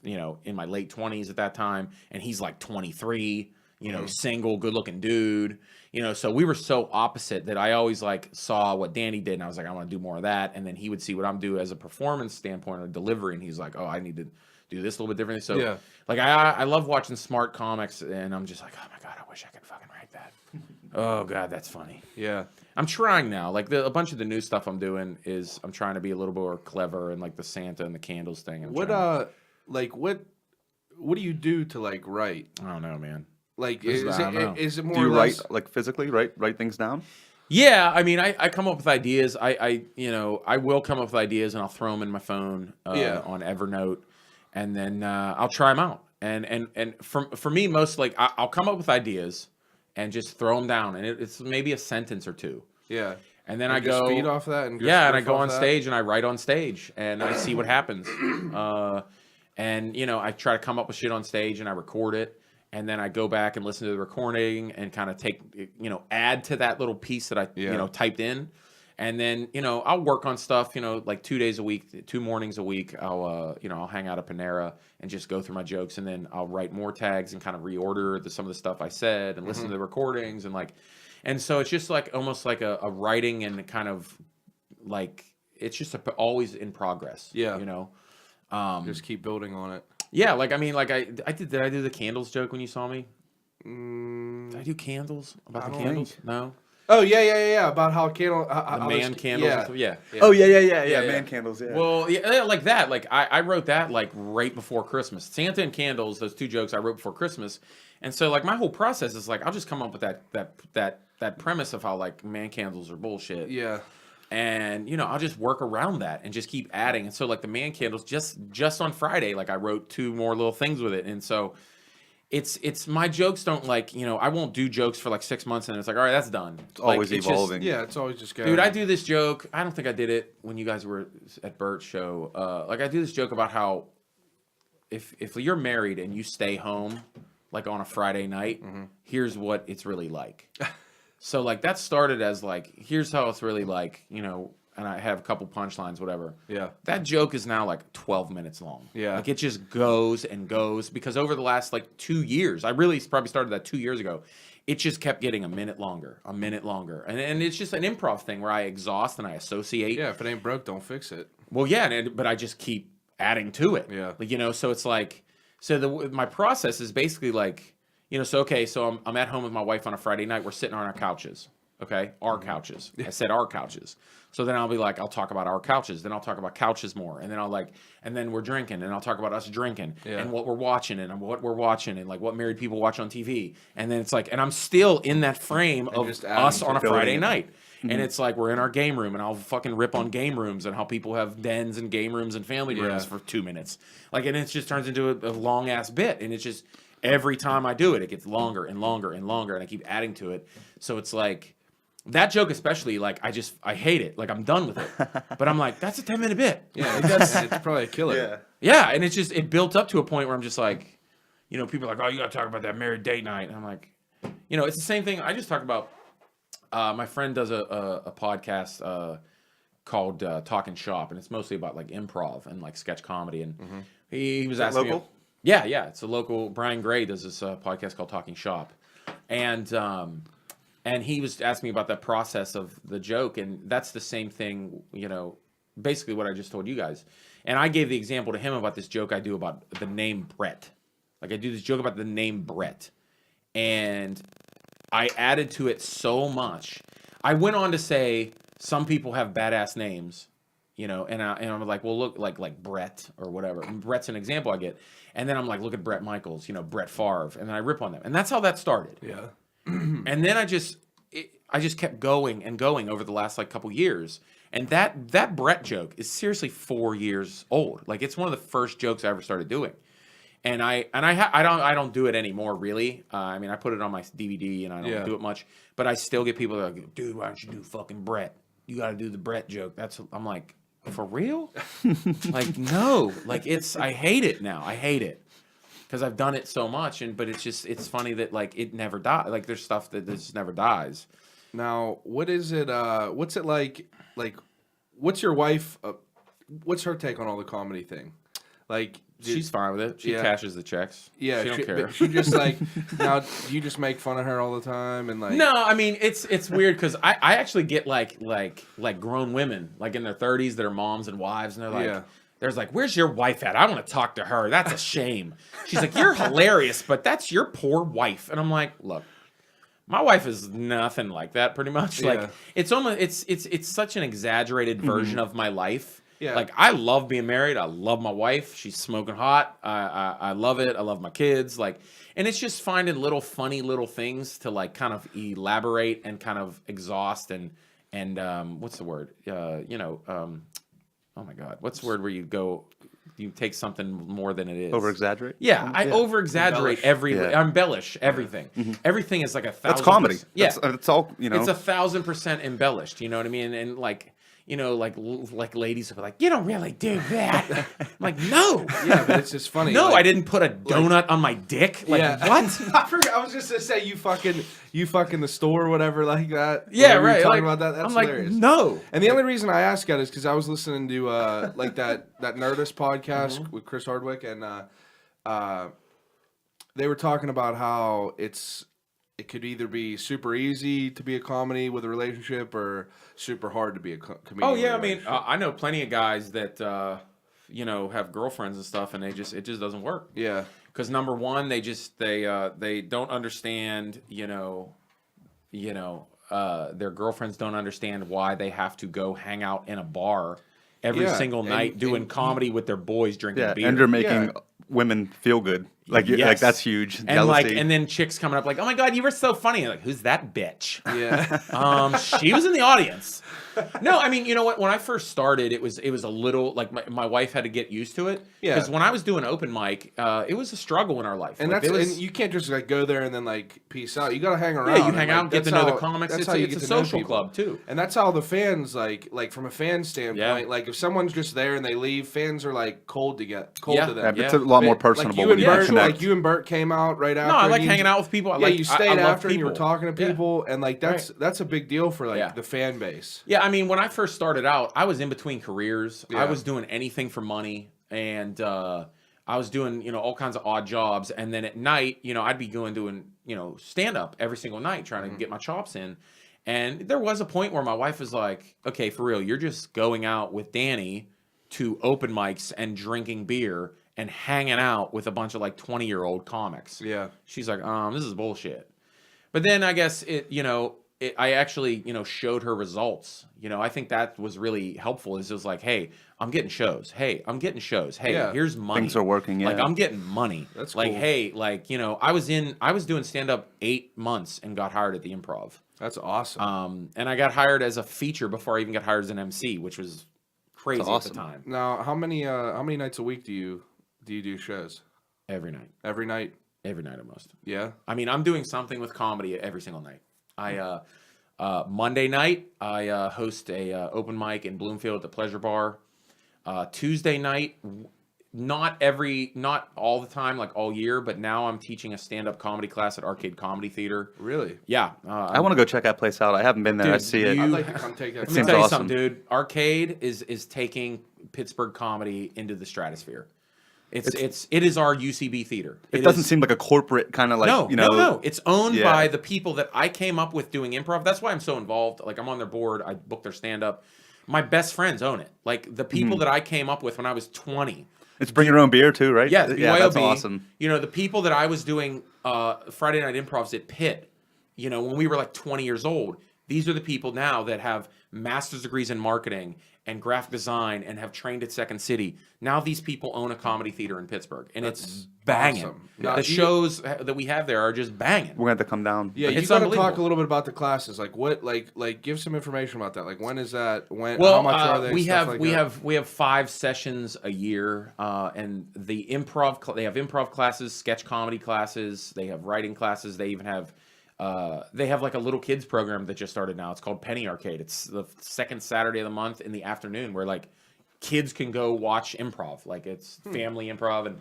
you know, in my late 20s at that time, and he's like 23, you know, single, good looking dude, you know, so we were so opposite that I always like saw what Danny did and I was like, I want to do more of that. And then he would see what I'm doing as a performance standpoint or delivery. And he's like, oh, I need to do this a little bit differently. So like, I love watching smart comics and I'm just like, oh my God, I wish I could fucking write that. Oh God, that's funny. Yeah. I'm trying now. Like a bunch of the new stuff I'm doing is I'm trying to be a little more clever and like the Santa and the candles thing. What do you do to like write? I don't know, man. Like is it more? Do you or less... write like physically? Write things down? Yeah, I mean, I come up with ideas. I you know, I will come up with ideas and I'll throw them in my phone on Evernote, and then I'll try them out. And for me, most like I'll come up with ideas and just throw them down, and it's maybe a sentence or two. Yeah. And then I go feed off that, and I go on stage and I write on stage and I see what happens. And you know, I try to come up with shit on stage and I record it. And then I go back and listen to the recording and kind of take, you know, add to that little piece that I, you know, typed in. And then, you know, I'll work on stuff, you know, like 2 days a week, 2 mornings a week. I'll, you know, I'll hang out at Panera and just go through my jokes. And then I'll write more tags and kind of reorder some of the stuff I said and listen to the recordings. And so it's just like almost like a writing and kind of like, it's just always in progress. Yeah. You know, just keep building on it. Yeah, like I mean, like did I do the candles joke when you saw me? Did I do candles about the candles? No. Oh yeah. About how candles. Candles. Yeah. Oh yeah. Man candles. Yeah. Well, yeah, like that. Like I wrote that like right before Christmas. Santa and candles. Those 2 jokes I wrote before Christmas, and so like my whole process is like I'll just come up with that premise of how like man candles are bullshit. Yeah. And, you know, I'll just work around that and just keep adding. And so, like, the man candles, just on Friday, like, I wrote 2 more little things with it. And so, it's my jokes don't, like, you know, I won't do jokes for, like, 6 months and it's like, all right, that's done. It's always evolving. It's always just going. Dude, I do this joke. I don't think I did it when you guys were at Bert's show. Like, I do this joke about how if you're married and you stay home, like, on a Friday night, here's what it's really like. So, like, that started as, like, here's how it's really like, you know, and I have a couple punchlines, whatever. Yeah. That joke is now, like, 12 minutes long. Yeah. Like, it just goes and goes because over the last, like, 2 years, I really probably started that 2 years ago, it just kept getting a minute longer. And it's just an improv thing where I exhaust and I associate. Yeah, if it ain't broke, don't fix it. Well, yeah, but I just keep adding to it. Yeah. Like, you know, so it's like, my process is basically like, you know, so I'm at home with my wife on a Friday night. We're sitting on our couches, okay? Our couches. I said our couches. So then I'll be like, I'll talk about our couches. Then I'll talk about couches more. And then and then we're drinking. And I'll talk about us drinking and what we're watching and what we're watching and like what married people watch on TV. And then it's like, and I'm still in that frame of us on a Friday night. And it's like we're in our game room and I'll fucking rip on game rooms and how people have dens and game rooms and family rooms for 2 minutes. Like, and it just turns into a long ass bit. And it's just... Every time I do it, it gets longer and longer and longer, and I keep adding to it. So it's like, that joke especially, like, I hate it. Like, I'm done with it. But I'm like, that's a 10-minute bit. Yeah, it's probably a killer. Yeah, and it built up to a point where I'm just like, you know, people are like, oh, you got to talk about that married date night. And I'm like, you know, it's the same thing. I just talked about, my friend does a podcast called Talking Shop, and it's mostly about, like, improv and, like, sketch comedy. And he was asking local? me... Yeah, it's a local. Brian Gray does this podcast called Talking Shop, and he was asking me about that process of the joke, and that's the same thing, you know, basically what I just told you guys. And I gave the example to him about this joke I do about the name Brett. Like, I do this joke about the name Brett, and I added to it so much. I went on to say some people have badass names. You know, and I'm like, well, look, like Brett or whatever. And Brett's an example I get. And then I'm like, look at Brett Michaels, you know, Brett Favre. And then I rip on them. And that's how that started. Yeah. And then I just kept going and going over the last, like, couple years. And that Brett joke is seriously 4 years old. Like, it's one of the first jokes I ever started doing. And I don't do it anymore, really. I mean, I put it on my DVD and I don't do it much. But I still get people that are like, dude, why don't you do fucking Brett? You got to do the Brett joke. I'm like, for real? Like, no. Like, I hate it now. I hate it. Because I've done it so much. But it's funny that, like, it never dies. Like, there's stuff that just never dies. Now, what is it, what's it like what's your wife? What's her take on all the comedy thing? Like, she's fine with it. She cashes the checks. Yeah, she don't care. She just like now. Do you just make fun of her all the time and like? No, I mean it's weird because I actually get like grown women like in their 30s that are moms and wives and they're like. There's like, where's your wife at? I want to talk to her. That's a shame. She's like, you're hilarious, but that's your poor wife. And I'm like, look, my wife is nothing like that pretty much. Yeah. Like it's almost it's such an exaggerated version of my life. Yeah. Like I love being married. I love my wife. She's smoking hot. I love it. I love my kids. Like, and it's just finding little funny little things to like kind of elaborate and kind of exhaust and what's the word? Oh my God, what's the word where you take something more than it is? Over-exaggerate? Yeah, I over-exaggerate embellish everything. Mm-hmm. Everything is like 1,000%. That's comedy. Yeah. It's all, It's 1,000% embellished, you know what I mean? And like, like ladies will be like, you don't really do that. I'm like, no. Yeah, but it's just funny. No, like, I didn't put a donut on my dick. Like, what? I forgot. I was just gonna say you fucking the store or whatever like that. Yeah, Whenever right. you're talking like, about that. That's I'm hilarious. like, no. And the only reason I ask that is because I was listening to like that Nerdist podcast with Chris Hardwick, and they were talking about how it could either be super easy to be a comedy with a relationship or super hard to be a comedian. Oh yeah, I mean, I know plenty of guys that have girlfriends and stuff, and it just doesn't work. Yeah, because number one, they don't understand. Their girlfriends don't understand why they have to go hang out in a bar every single night doing comedy with their boys drinking beer. And they're making women feel good. Like, like that's huge. And Jealousy. and then chicks coming up like, oh my God, you were so funny. Like, who's that bitch? Yeah. She was in the audience. No, I mean, you know what? When I first started, it was a little like my wife had to get used to it. Yeah. Because when I was doing open mic, it was a struggle in our life. And like, and you can't just like go there and then like peace out. You got to hang around. Yeah, you hang out and get to know the comics. It's a social club too. And that's how the fans like from a fan standpoint. Like if someone's just there and they leave, fans are like cold to them. Yeah, it's a lot more personable. Like you and Bert came out right after. No, I like hanging out with people. You stayed after and you were talking to people, and like that's a big deal for like the fan base. Yeah, I mean, when I first started out, I was in between careers. I was doing anything for money, and I was doing all kinds of odd jobs. And then at night, I'd be doing stand up every single night, trying to get my chops in. And there was a point where my wife was like, "Okay, for real, you're just going out with Danny to open mics and drinking beer and hanging out with a bunch of like 20-year-old comics." Yeah. She's like, this is bullshit. But then I guess I actually, showed her results. I think that was really helpful. Is it was like, hey, I'm getting shows. Hey, I'm getting shows. Hey, here's money. Things are working. Yeah. Like I'm getting money. That's like, cool. hey, like, I was doing stand up 8 months and got hired at the Improv. That's awesome. And I got hired as a feature before I even got hired as an MC, which was crazy at the time. Now, how many nights a week do you do shows? Every night. Every night. Every night almost. Yeah. I mean, I'm doing something with comedy every single night. Monday night, I host a open mic in Bloomfield at the Pleasure Bar. Tuesday night, not all the time, like all year, but now I'm teaching a stand-up comedy class at Arcade Comedy Theater. Really? Yeah. I want to go check that place out. I haven't been there. Dude, I see it. I'd like to come take that. Let me tell you something, dude. Arcade is taking Pittsburgh comedy into the stratosphere. It is our UCB theater. It doesn't seem like a corporate kind of like, No. It's owned by the people that I came up with doing improv. That's why I'm so involved. Like I'm on their board. I book their stand-up. My best friends own it. Like the people that I came up with when I was 20. It's bring your own beer too, right? Yeah, yeah, that's awesome. The people that I was doing Friday Night Improvs at Pitt, when we were like 20 years old, these are the people now that have master's degrees in marketing and graphic design and have trained at Second City. Now these people own a comedy theater in Pittsburgh, and it's banging. Awesome. The shows that we have there are just banging. We're going to have to come down. Yeah, you got to talk a little bit about the classes. Like what, like give some information about that. Like when is that? How much are they? We have 5 sessions a year, and the improv. They have improv classes, sketch comedy classes. They have writing classes. They even have. They have like a little kids program that just started now. It's called Penny Arcade. It's the second Saturday of the month in the afternoon where like kids can go watch improv. Like it's family improv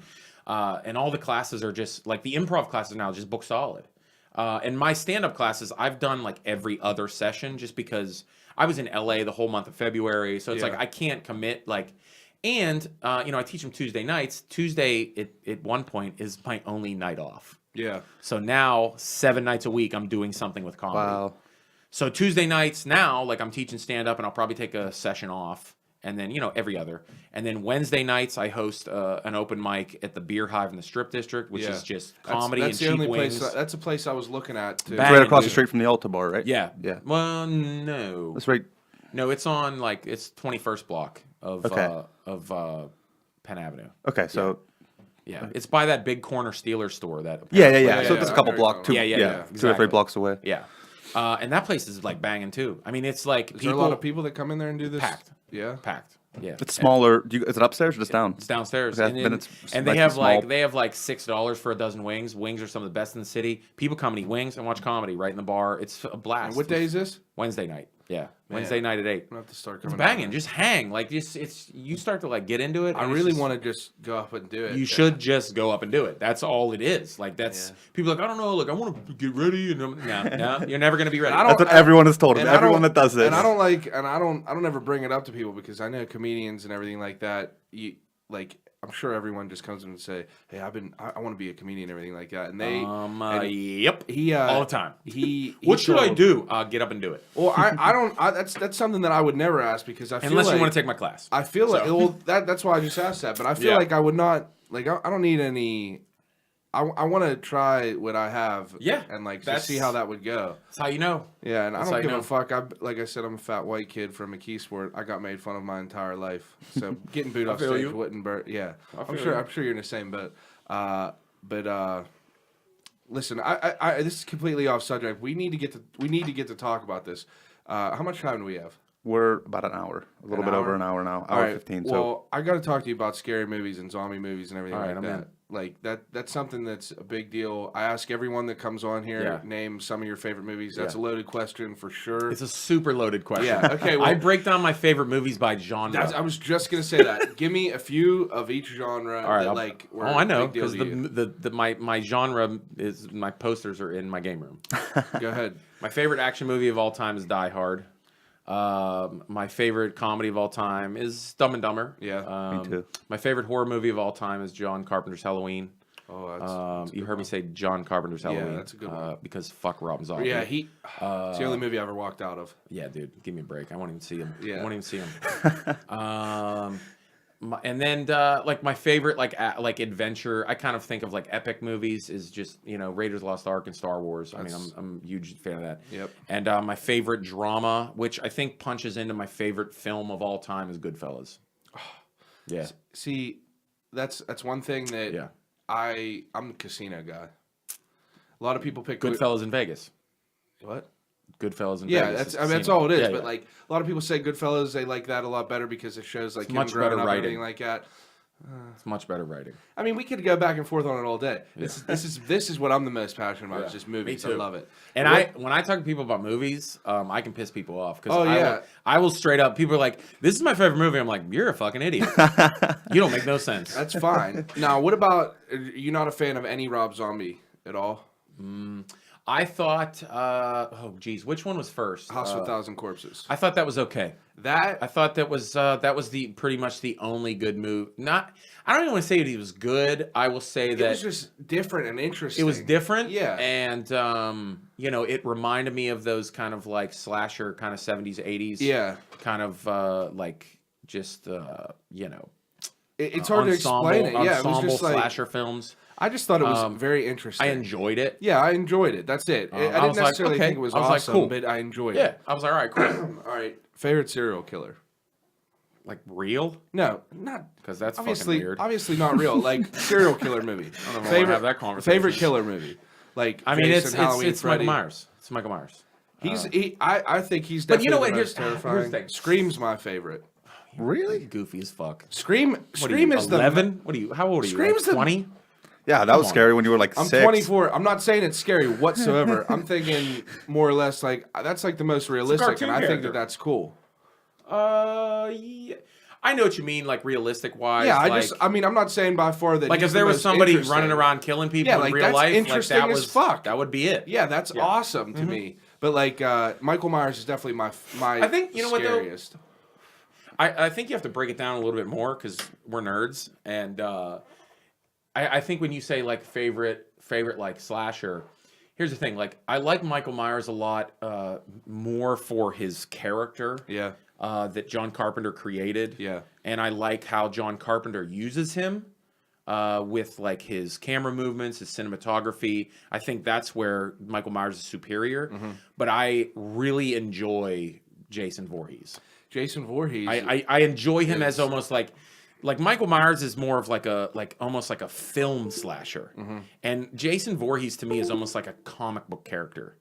and all the classes are just like the improv classes now just book solid. And my stand-up classes, I've done like every other session just because I was in LA the whole month of February, so it's like I can't commit like. And you know, I teach them Tuesday nights. Tuesday at one point is my only night off. Yeah. So now 7 nights a week I'm doing something with comedy. Wow. So Tuesday nights now, like I'm teaching stand up, and I'll probably take a session off, and then every other. And then Wednesday nights I host an open mic at the Beer Hive in the Strip District, which is just comedy and cheap wings. That's a place I was looking at too. It's right across the street from the Alta Bar, right? Yeah. Yeah. Well, no. That's right. No, it's on it's 21st block of Penn Avenue. Okay, so. Yeah, it's by that big corner Steelers store. So it's a couple blocks, 2 or 3 blocks away. Yeah, and that place is like banging too. I mean, it's like is there a lot of people that come in there and do this? Packed. Yeah, packed. Yeah, it's smaller. Is it upstairs or just down? It's downstairs. Okay, and they have $6 for a dozen wings. Wings are some of the best in the city. People come and eat wings and watch comedy right in the bar. It's a blast. And what day is this? Wednesday night. Yeah, Wednesday night at 8. I'm gonna have to start coming. It's banging. Just hang. Like you start to like get into it. I really want to just go up and do it. You should just go up and do it. That's all it is. Like people are like, I don't know. Like I want to get ready, and no, you're never gonna be ready. That's what everyone has told me. Everyone that does this. And I don't ever bring it up to people because I know comedians and everything like that. I'm sure everyone just comes in and say, "Hey, I want to be a comedian," and everything like that. And they, yep, he all the time. What should I do? Get up and do it. Well, I don't. That's something that I would never ask because I feel unless like, you want to take my class. I feel that's why I just asked that. But I feel like I would not like. I don't need any. I want to try what I have. Yeah, and just see how that would go. That's how you know. Yeah, and I don't give a fuck. Like I said, I'm a fat white kid from McKeesport. I got made fun of my entire life. So getting booed off stage wouldn't burn. Yeah, I'm sure you're in the same boat. But listen, I this is completely off subject. We need to get to talk about this. How much time do we have? We're about an hour, a little bit over an hour now, hour 15. Well, I got to talk to you about scary movies and zombie movies and everything like that. In. Like that's something that's a big deal. I ask everyone that comes on here, name some of your favorite movies. That's a loaded question for sure. It's a super loaded question. Yeah. Okay. Well, I break down my favorite movies by genre. I was just gonna say that. Give me a few of each genre. All right. That, I know because my genre is my posters are in my game room. Go ahead. My favorite action movie of all time is Die Hard. My favorite comedy of all time is Dumb and Dumber. Yeah, me too. My favorite horror movie of all time is John Carpenter's Halloween. Oh, that's you heard me say John Carpenter's Halloween. Yeah, that's a good one. Because fuck Rob Zombie. Yeah, it's the only movie I ever walked out of. Yeah, dude, give me a break. I won't even see him. Yeah. I won't even see him. And then like my favorite like adventure, I kind of think of like epic movies is just Raiders of the Lost Ark and Star Wars. I mean, I'm a huge fan of that. Yep. And my favorite drama, which I think punches into my favorite film of all time, is Goodfellas. Yeah. See, that's one thing that I'm a casino guy. A lot of people pick Goodfellas in Vegas. What? Goodfellas in Vegas. That's all it is. But like a lot of people say Goodfellas, they like that a lot better because it shows like much better writing, everything like that. It's much better writing. I mean, we could go back and forth on it all day. This is what I'm the most passionate about. It's just movies. I love it. And when I talk to people about movies, I can piss people off because I will straight up. People are like, "This is my favorite movie." I'm like, "You're a fucking idiot. You don't make no sense." That's fine. Now, what about you're not a fan of any Rob Zombie at all? I thought, which one was first? House of a Thousand Corpses. I thought that was okay. I thought that was the pretty much the only good movie. I don't even want to say that it was good. I will say that it was just different and interesting. It was different, yeah. And it reminded me of those kind of like slasher kind of 70s, 80s, kind of like just it's hard to explain it. Yeah, it was just like slasher films. I just thought it was very interesting. I enjoyed it. Yeah, I enjoyed it. That's it. I didn't necessarily think it was awesome, cool. but I enjoyed it. Yeah, I was like, all right, cool. All right, favorite serial killer? Like real? No, not because that's obviously fucking weird. Obviously not real. Like serial killer movie. I don't know if I have that conversation. Favorite killer movie? Like I mean, it's Freddy. Michael Myers. It's Michael Myers. I think he's definitely the most terrifying. Here's the thing. Scream's my favorite. Really? Goofy as fuck. Scream is 11? How old are you? Scream's 20? Yeah, that was scary when you were like 6. I'm 24. I'm not saying it's scary whatsoever. I'm thinking more or less like that's like the most realistic, and I think that's cool. Yeah. I know what you mean, like realistic wise. Yeah, I'm not saying by far that. Like if there was somebody running around killing people in real life, interesting like as fuck. That would be it. Yeah, that's awesome to me. But like Michael Myers is definitely my I think, you know scariest. What though? I think you have to break it down a little bit more because we're nerds, and I think when you say like favorite like slasher, here's the thing. Like I like Michael Myers a lot more for his character. Yeah. That John Carpenter created. Yeah. And I like how John Carpenter uses him with like his camera movements, his cinematography. I think that's where Michael Myers is superior. Mm-hmm. But I really enjoy Jason Voorhees. Jason Voorhees. I enjoy him as almost like Michael Myers is more of almost like a film slasher. Mm-hmm. And Jason Voorhees to me is almost like a comic book character.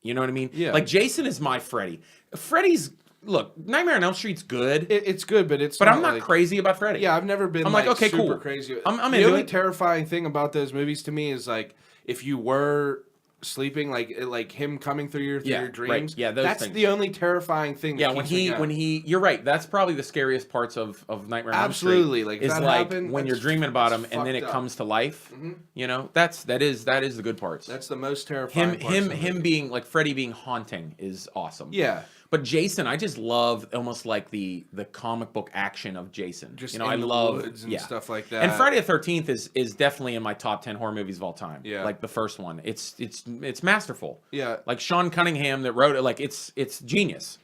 You know what I mean? Yeah. Like Jason is my Freddy. Freddy's look, Nightmare on Elm Street's good. It's good, but it's. But I'm not crazy about Freddy. Yeah, I've never been. I'm like okay, super cool. Crazy. I'm the only terrifying thing about those movies to me is like if you were sleeping, like him coming through your dreams. Right. Yeah, that's things. The only terrifying thing. Yeah, when he, you're right. That's probably the scariest parts of Nightmare on Elm Street. Absolutely, like is that like happened, when you're dreaming about him and then it comes to life. Mm-hmm. You know, that is the good parts. That's the most terrifying. Him being like Freddy being haunting is awesome. Yeah. But Jason, I just love almost like the comic book action of Jason. Just I love woods and stuff like that. And Friday the 13th is definitely in my top 10 horror movies of all time. Yeah, like the first one. It's masterful. Yeah, like Sean Cunningham that wrote it. Like it's genius.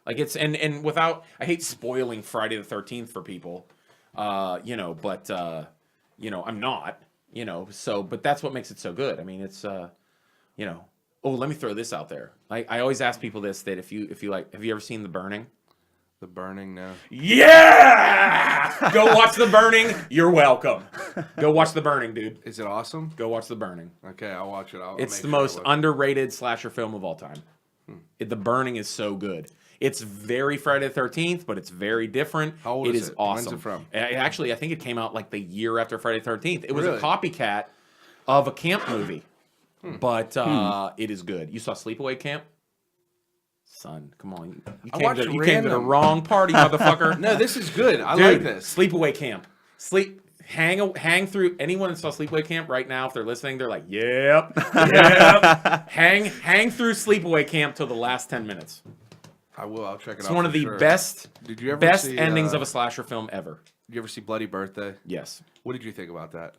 Like it's and without I hate spoiling Friday the 13th for people, but I'm not. So but that's what makes it so good. I mean, it's Oh, let me throw this out there. I always ask people this, that if you like, have you ever seen The Burning? The Burning, no. Yeah! Go watch The Burning. You're welcome. Go watch The Burning, dude. Is it awesome? Go watch The Burning. Okay, I'll watch it. It's the most underrated slasher film of all time. The Burning is so good. It's very Friday the 13th, but it's very different. How old is it? Awesome. When's it from? Actually, I think it came out like the year after Friday the 13th. It was a copycat of a camp movie. But it is good. You saw Sleepaway Camp? Son, come on. You came to the wrong party, motherfucker. No, this is good. I like this. Sleepaway Camp. Hang through. Anyone that saw Sleepaway Camp right now, if they're listening, they're like, yep. Hang through Sleepaway Camp till the last 10 minutes. I will. I'll check it out. It's one of the best see, endings of a slasher film ever. Did you ever see Bloody Birthday? Yes. What did you think about that?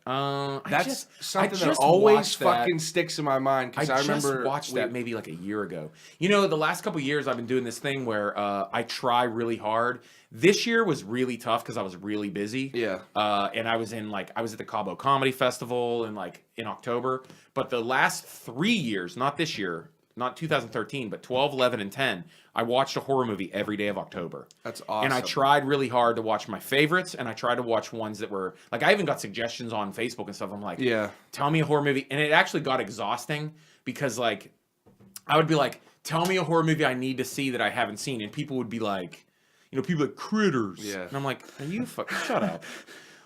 That's something that always fucking sticks in my mind because I remember just watched that maybe like a year ago. The last couple of years I've been doing this thing where I try really hard. This year was really tough because I was really busy. Yeah. And I was at the Cabo Comedy Festival in October. But the last 3 years, not this year, not 2013, but 12, 11, and 10, I watched a horror movie every day of October. That's awesome. And I tried really hard to watch my favorites, and I tried to watch ones that were, like, I even got suggestions on Facebook and stuff. I'm like, tell me a horror movie. And it actually got exhausting because, like, I would be like, tell me a horror movie I need to see that I haven't seen. And people would be like, people like Critters. Yeah. And I'm like, are you fucking shut up.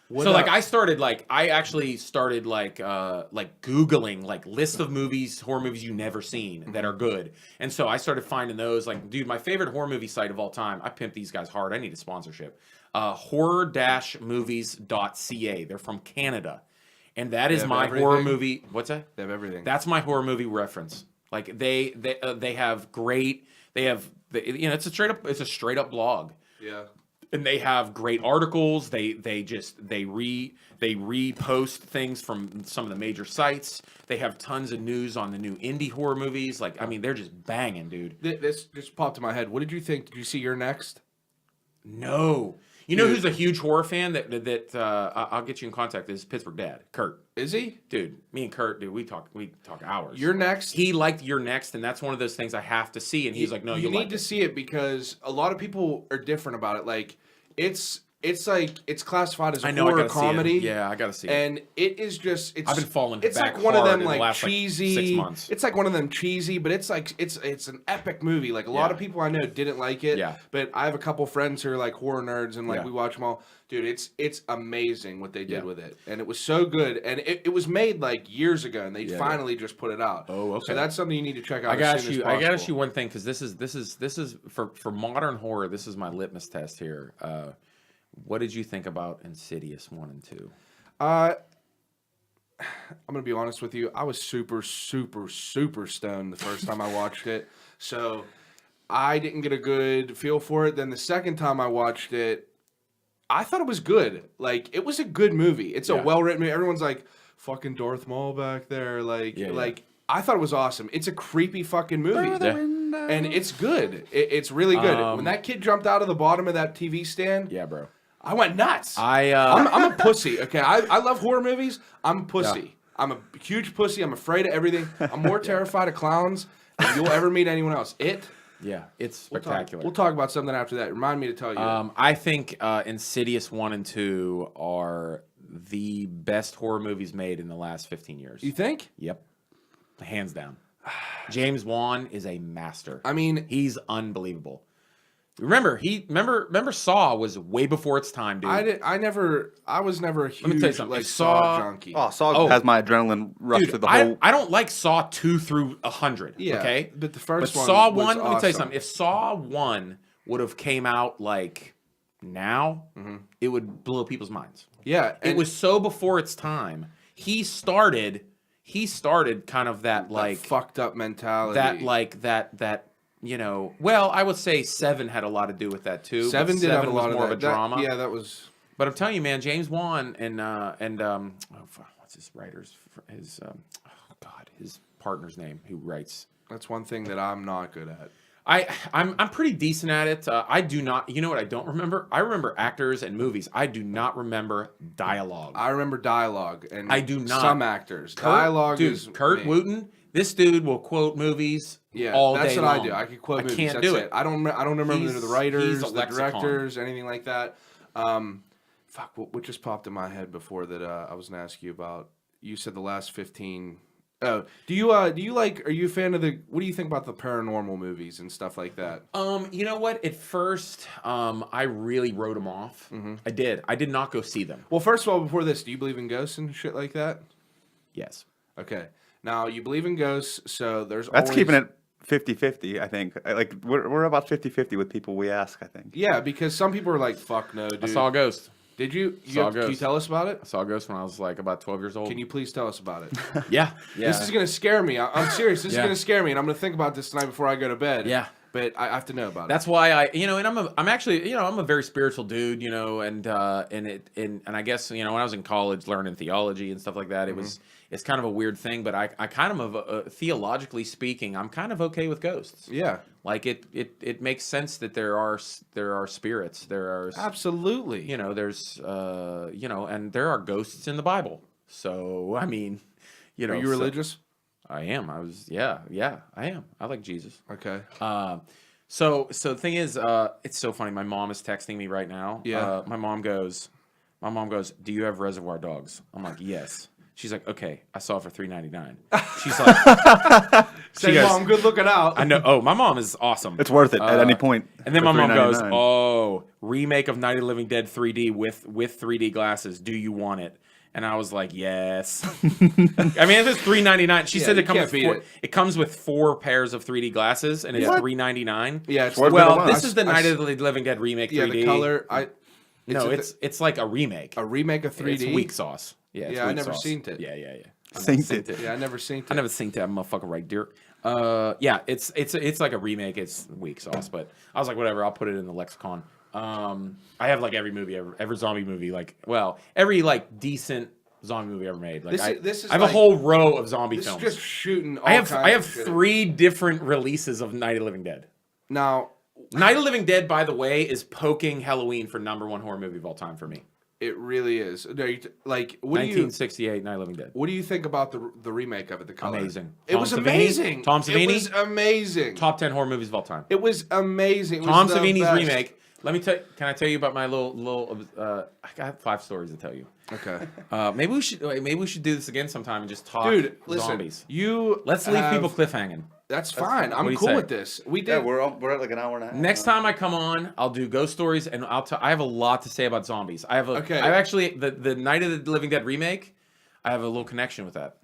I actually started Googling like list of horror movies you never seen that are good. And so I started finding those. Like, dude, my favorite horror movie site of all time, I pimp these guys hard. I need a sponsorship. Horror-movies.ca. They're from Canada. And that is my horror movie. What's that? They have everything. That's my horror movie reference. Like they have great, it's a straight up blog. Yeah. And they have great articles. They repost things from some of the major sites. They have tons of news on the new indie horror movies. Like, I mean, they're just banging, dude. This just popped in my head. What did you think? Did you see You're Next? No. You know who's a huge horror fan that I'll get you in contact is Pittsburgh Dad, Kurt. Is he? Dude, me and Kurt, dude, we talk hours. You're Next? He liked You're Next, and that's one of those things I have to see. And he's like, no, you need to see it because a lot of people are different about it. Like, it's classified as a horror comedy. Yeah, I gotta see it. And it is just I've been falling it's back like one of them hard like cheesy 6 months. It's like one of them cheesy, but it's like it's an epic movie. Like a lot of people I know didn't like it. Yeah. But I have a couple friends who are like horror nerds and like we watch them all. Dude, it's amazing what they did with it. And it was so good. And it was made like years ago and they finally just put it out. Oh, okay. So that's something you need to check out. I got you one thing because this is for modern horror, this is my litmus test here. What did you think about Insidious 1 and 2? I'm gonna be honest with you. I was super stoned the first time I watched it, so I didn't get a good feel for it. Then the second time I watched it, I thought it was good. Like, it was a good movie. It's a well-written movie. Everyone's like, fucking Darth Maul back there. Like, I thought it was awesome. It's a creepy fucking movie. And it's good. It's really good. When that kid jumped out of the bottom of that TV stand. Yeah, bro. I went nuts. I'm a pussy, okay? I love horror movies. I'm a pussy. Yeah. I'm a huge pussy. I'm afraid of everything. I'm more terrified of clowns than you'll ever meet anyone else. Yeah, it's spectacular. We'll talk about something after that. Remind me to tell you. I think Insidious 1 and 2 are the best horror movies made in the last 15 years. You think? Yep. Hands down. James Wan is a master. I mean, he's unbelievable. Remember Saw was way before its time, dude. I was never a huge, let me tell you something. like, Saw junkie. Saw has my adrenaline rush through the whole. I don't like Saw 2 through 100. Yeah, okay, but the first one. Saw was 1. awesome. Let me tell you something. If Saw 1 would have came out like now, it would blow people's minds. Yeah, it was so before its time. He started kind of that like fucked up mentality. That. You know, well, I would say 7 had a lot to do with that too. 7 did have a lot more of a drama. Yeah, that was. But I'm telling you, man, James Wan and what's his writer's his his partner's name who writes. That's one thing that I'm not good at. I'm pretty decent at it. I do not. You know what I don't remember? I remember actors and movies. I do not remember dialogue. I remember dialogue, and I do not. Some actors dialogue is Kurt Wooten. This dude will quote movies all day long. That's what I do. I can quote movies. I can't do it. I don't remember the writers, the directors, anything like that. Fuck, what just popped in my head before that I was going to ask you about? You said the last 15. Oh, do you like? Are you a fan of the? What do you think about the paranormal movies and stuff like that? You know what? At first, I really wrote them off. I did. I did not go see them. Well, first of all, before this, do you believe in ghosts and shit like that? Yes. Okay. Now, you believe in ghosts, so there's That's keeping it 50-50, I think. Like, we're about 50-50 with people we ask, I think. Yeah, because some people are like, fuck no, dude. I saw a ghost. Did you? Can you tell us about it? I saw a ghost when I was like about 12 years old. Can you please tell us about it? Yeah. This is going to scare me. I'm serious. This is going to scare me, and I'm going to think about this tonight before I go to bed. Yeah. But I have to know about it. That's why and I'm actually, I'm a very spiritual dude, and I guess, when I was in college learning theology and stuff like that, it's kind of a weird thing, but I kind of, theologically speaking, I'm kind of okay with ghosts. Yeah. Like it makes sense that there are spirits. There are absolutely. There's and there are ghosts in the Bible. So I mean, are you religious? I am. I am. I like Jesus. Okay. So the thing is, it's so funny. My mom is texting me right now. Yeah. My mom goes, "Do you have Reservoir Dogs?" I'm like, "Yes." She's like, "Okay, I saw it for $3.99." She's like, "Say, Mom, good looking out." I know. Oh, my mom is awesome. It's worth it at any point. And then my mom goes, "Oh, remake of Night of the Living Dead 3D with 3D glasses. Do you want it?" And I was like, "Yes." I mean, if it's $3.99, she said it comes with 4 pairs of 3D glasses, and it's $3.99. Yeah, it's this is the Night of the Living Dead remake 3D. Yeah, the color. It's like a remake. A remake of 3D. It's weak sauce. Yeah, I never seen it. Yeah. Seen it. Yeah, I never seen it. I never seen that motherfucker right there. Yeah, it's like a remake. It's weak sauce, but I was like, whatever. I'll put it in the lexicon. I have like every movie, every zombie movie, every like decent zombie movie ever made. Like I have a whole row of zombie films. Just shooting. I have 3 different releases of Night of the Living Dead. Now, Night of the Living Dead, by the way, is poking Halloween for #1 horror movie of all time for me. It really is. Like, 1968, Night of the Living Dead. What do you think about the remake of it? The color. Amazing. It was amazing. Tom Savini. It was amazing. Top 10 horror movies of all time. It was amazing. Tom Savini's remake. Let me tell. Can I tell you about my little? I got 5 stories to tell you. Okay. Maybe we should do this again sometime and just talk. Dude, listen, zombies. Let's leave people cliffhanging. That's fine. I'm cool with this. We did. Yeah, we're at like an hour and a half. Next time I come on, I'll do ghost stories, and I have a lot to say about zombies. I have actually the Night of the Living Dead remake. I have a little connection with that.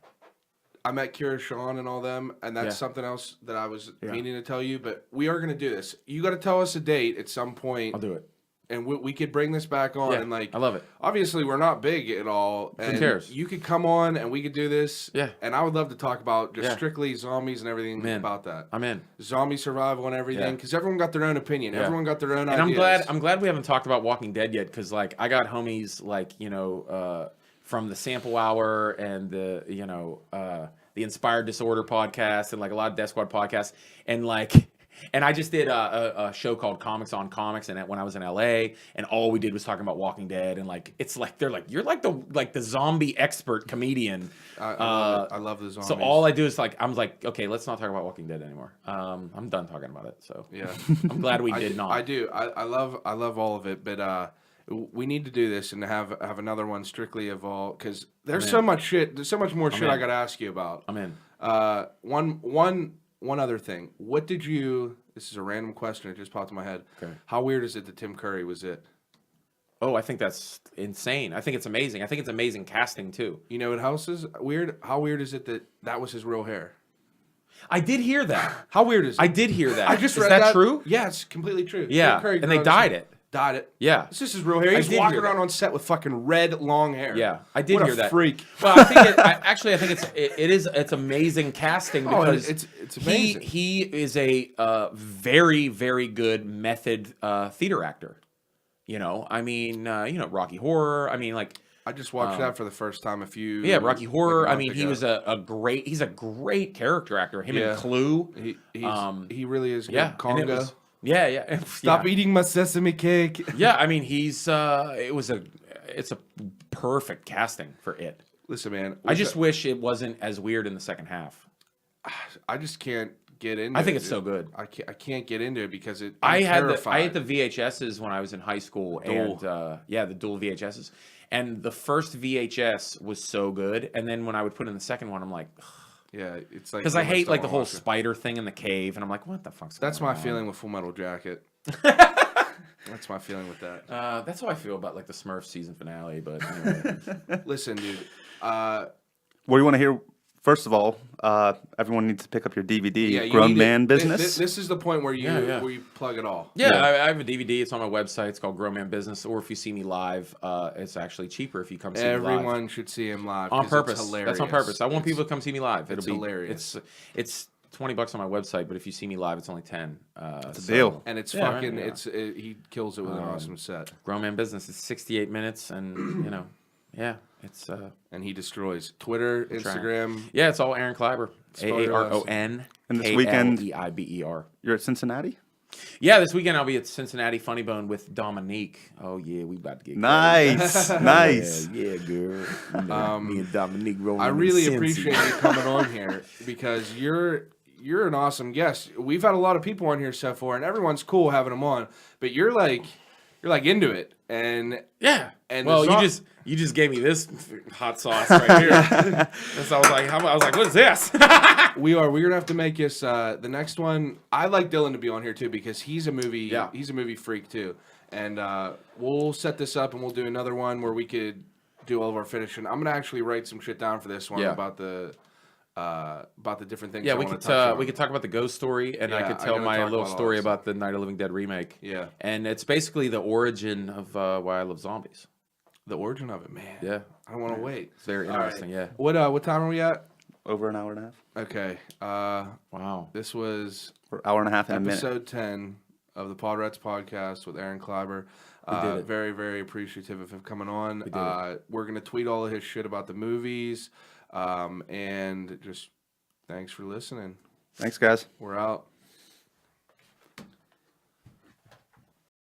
I met Kira Sean and all them, and that's something else that I was meaning to tell you. But we are going to do this. You got to tell us a date at some point. I'll do it. and we could bring this back on. And like, I love it. Obviously, we're not big at all. And who cares? You could come on and we could do this. Yeah. And I would love to talk about just strictly zombies and everything about that. I'm in. Zombie survival and everything, because everyone got their own opinion. Everyone got their own ideas. And I'm glad we haven't talked about Walking Dead yet, because like I got homies like from the Sample Hour and the Inspired Disorder podcast and like a lot of Death Squad podcasts, and like. And I just did a show called Comics on Comics, and when I was in LA, and all we did was talking about Walking Dead, and like it's like they're like you're like the zombie expert comedian. I love the zombies. So all I do is like I'm like, okay, let's not talk about Walking Dead anymore. I'm done talking about it. So yeah, I'm glad we did not. I do. I love all of it, but we need to do this and have another one strictly of all, because there's so much shit. There's so much more shit I got to ask you about. I'm in. One other thing. What did you... This is a random question. It just popped in my head. Okay. How weird is it that Tim Curry was it? Oh, I think that's insane. I think it's amazing. I think it's amazing casting, too. You know what else is weird? How weird is it that was his real hair? I did hear that. How weird is it? I did hear that. I just read that. Is that true? Yeah, it's completely true. Yeah, and they dyed it. Dyed it. Yeah. This is his real hair. He's walking around on set with fucking red, long hair. Yeah, I did hear that. Freak. Well, I think it's amazing casting, because it's amazing. He is a very, very good method theater actor. I mean, Rocky Horror. I mean, like I just watched that for the first time a few. Yeah, Rocky Horror. I mean, he was he's a great character actor. Him and Clue. He really is good. Congo. Yeah. Stop eating my sesame cake. Yeah, I mean, it's a perfect casting for it. Listen, man. I just wish it wasn't as weird in the second half. I just can't get into it. I think it's so good. I can't get into it because I had the VHSs when I was in high school, and the dual VHSs. And the first VHS was so good, and then when I would put in the second one, I'm like, ugh. Yeah, it's like, because I hate like the whole spider thing in the cave, and I'm like, what the fuck's going on? That's my feeling with Full Metal Jacket. That's my feeling with that. That's how I feel about like the Smurfs season finale. But anyway. Listen, dude. What do you want to hear? First of all, everyone needs to pick up your DVD, Grown Man Business. This is the point where you plug it all. Yeah, I have a DVD. It's on my website. It's called Grown Man Business. Or if you see me live, it's actually cheaper if you come see me live. Everyone should see him live. On purpose. It's hilarious. That's on purpose. I want people to come see me live. It'll be hilarious. It's $20 on my website, but if you see me live, it's only $10. It's a deal. And it's fucking. Right, he kills it with an awesome set. Grown Man Business is 68 minutes, and yeah, it's and he destroys Twitter, Instagram. Yeah, it's all Aaron Kleiber. AARON. And this weekend, KLEIBER. You're at Cincinnati? Yeah, this weekend I'll be at Cincinnati Funny Bone with Dominique. Oh yeah, we about to get nice, nice. Yeah, girl. Me and Dominique rolling. I really appreciate you coming on here because you're an awesome guest. We've had a lot of people on here so far, and everyone's cool having them on. But you're like into it, and yeah. And well, you just gave me this hot sauce right here. And so I was like, what is this? We're gonna have to make this the next one. I like Dylan to be on here too because he's a movie freak too. And we'll set this up and we'll do another one where we could do all of our finishing. I'm gonna actually write some shit down for this one about the different things. Yeah, we could talk about the ghost story, and I could tell my little story about the Night of the Living Dead remake. Yeah, and it's basically the origin of why I love zombies. The origin of it, man. Yeah, I don't want to wait. It's very interesting. Right. Yeah. What time are we at? Over an hour and a half. Okay. Wow. This was hour and a half and episode 10 of the PodRatz Podcast with Aaron Kleiber. Very, very appreciative of him coming on. We're gonna tweet all of his shit about the movies, and just thanks for listening. Thanks, guys. We're out.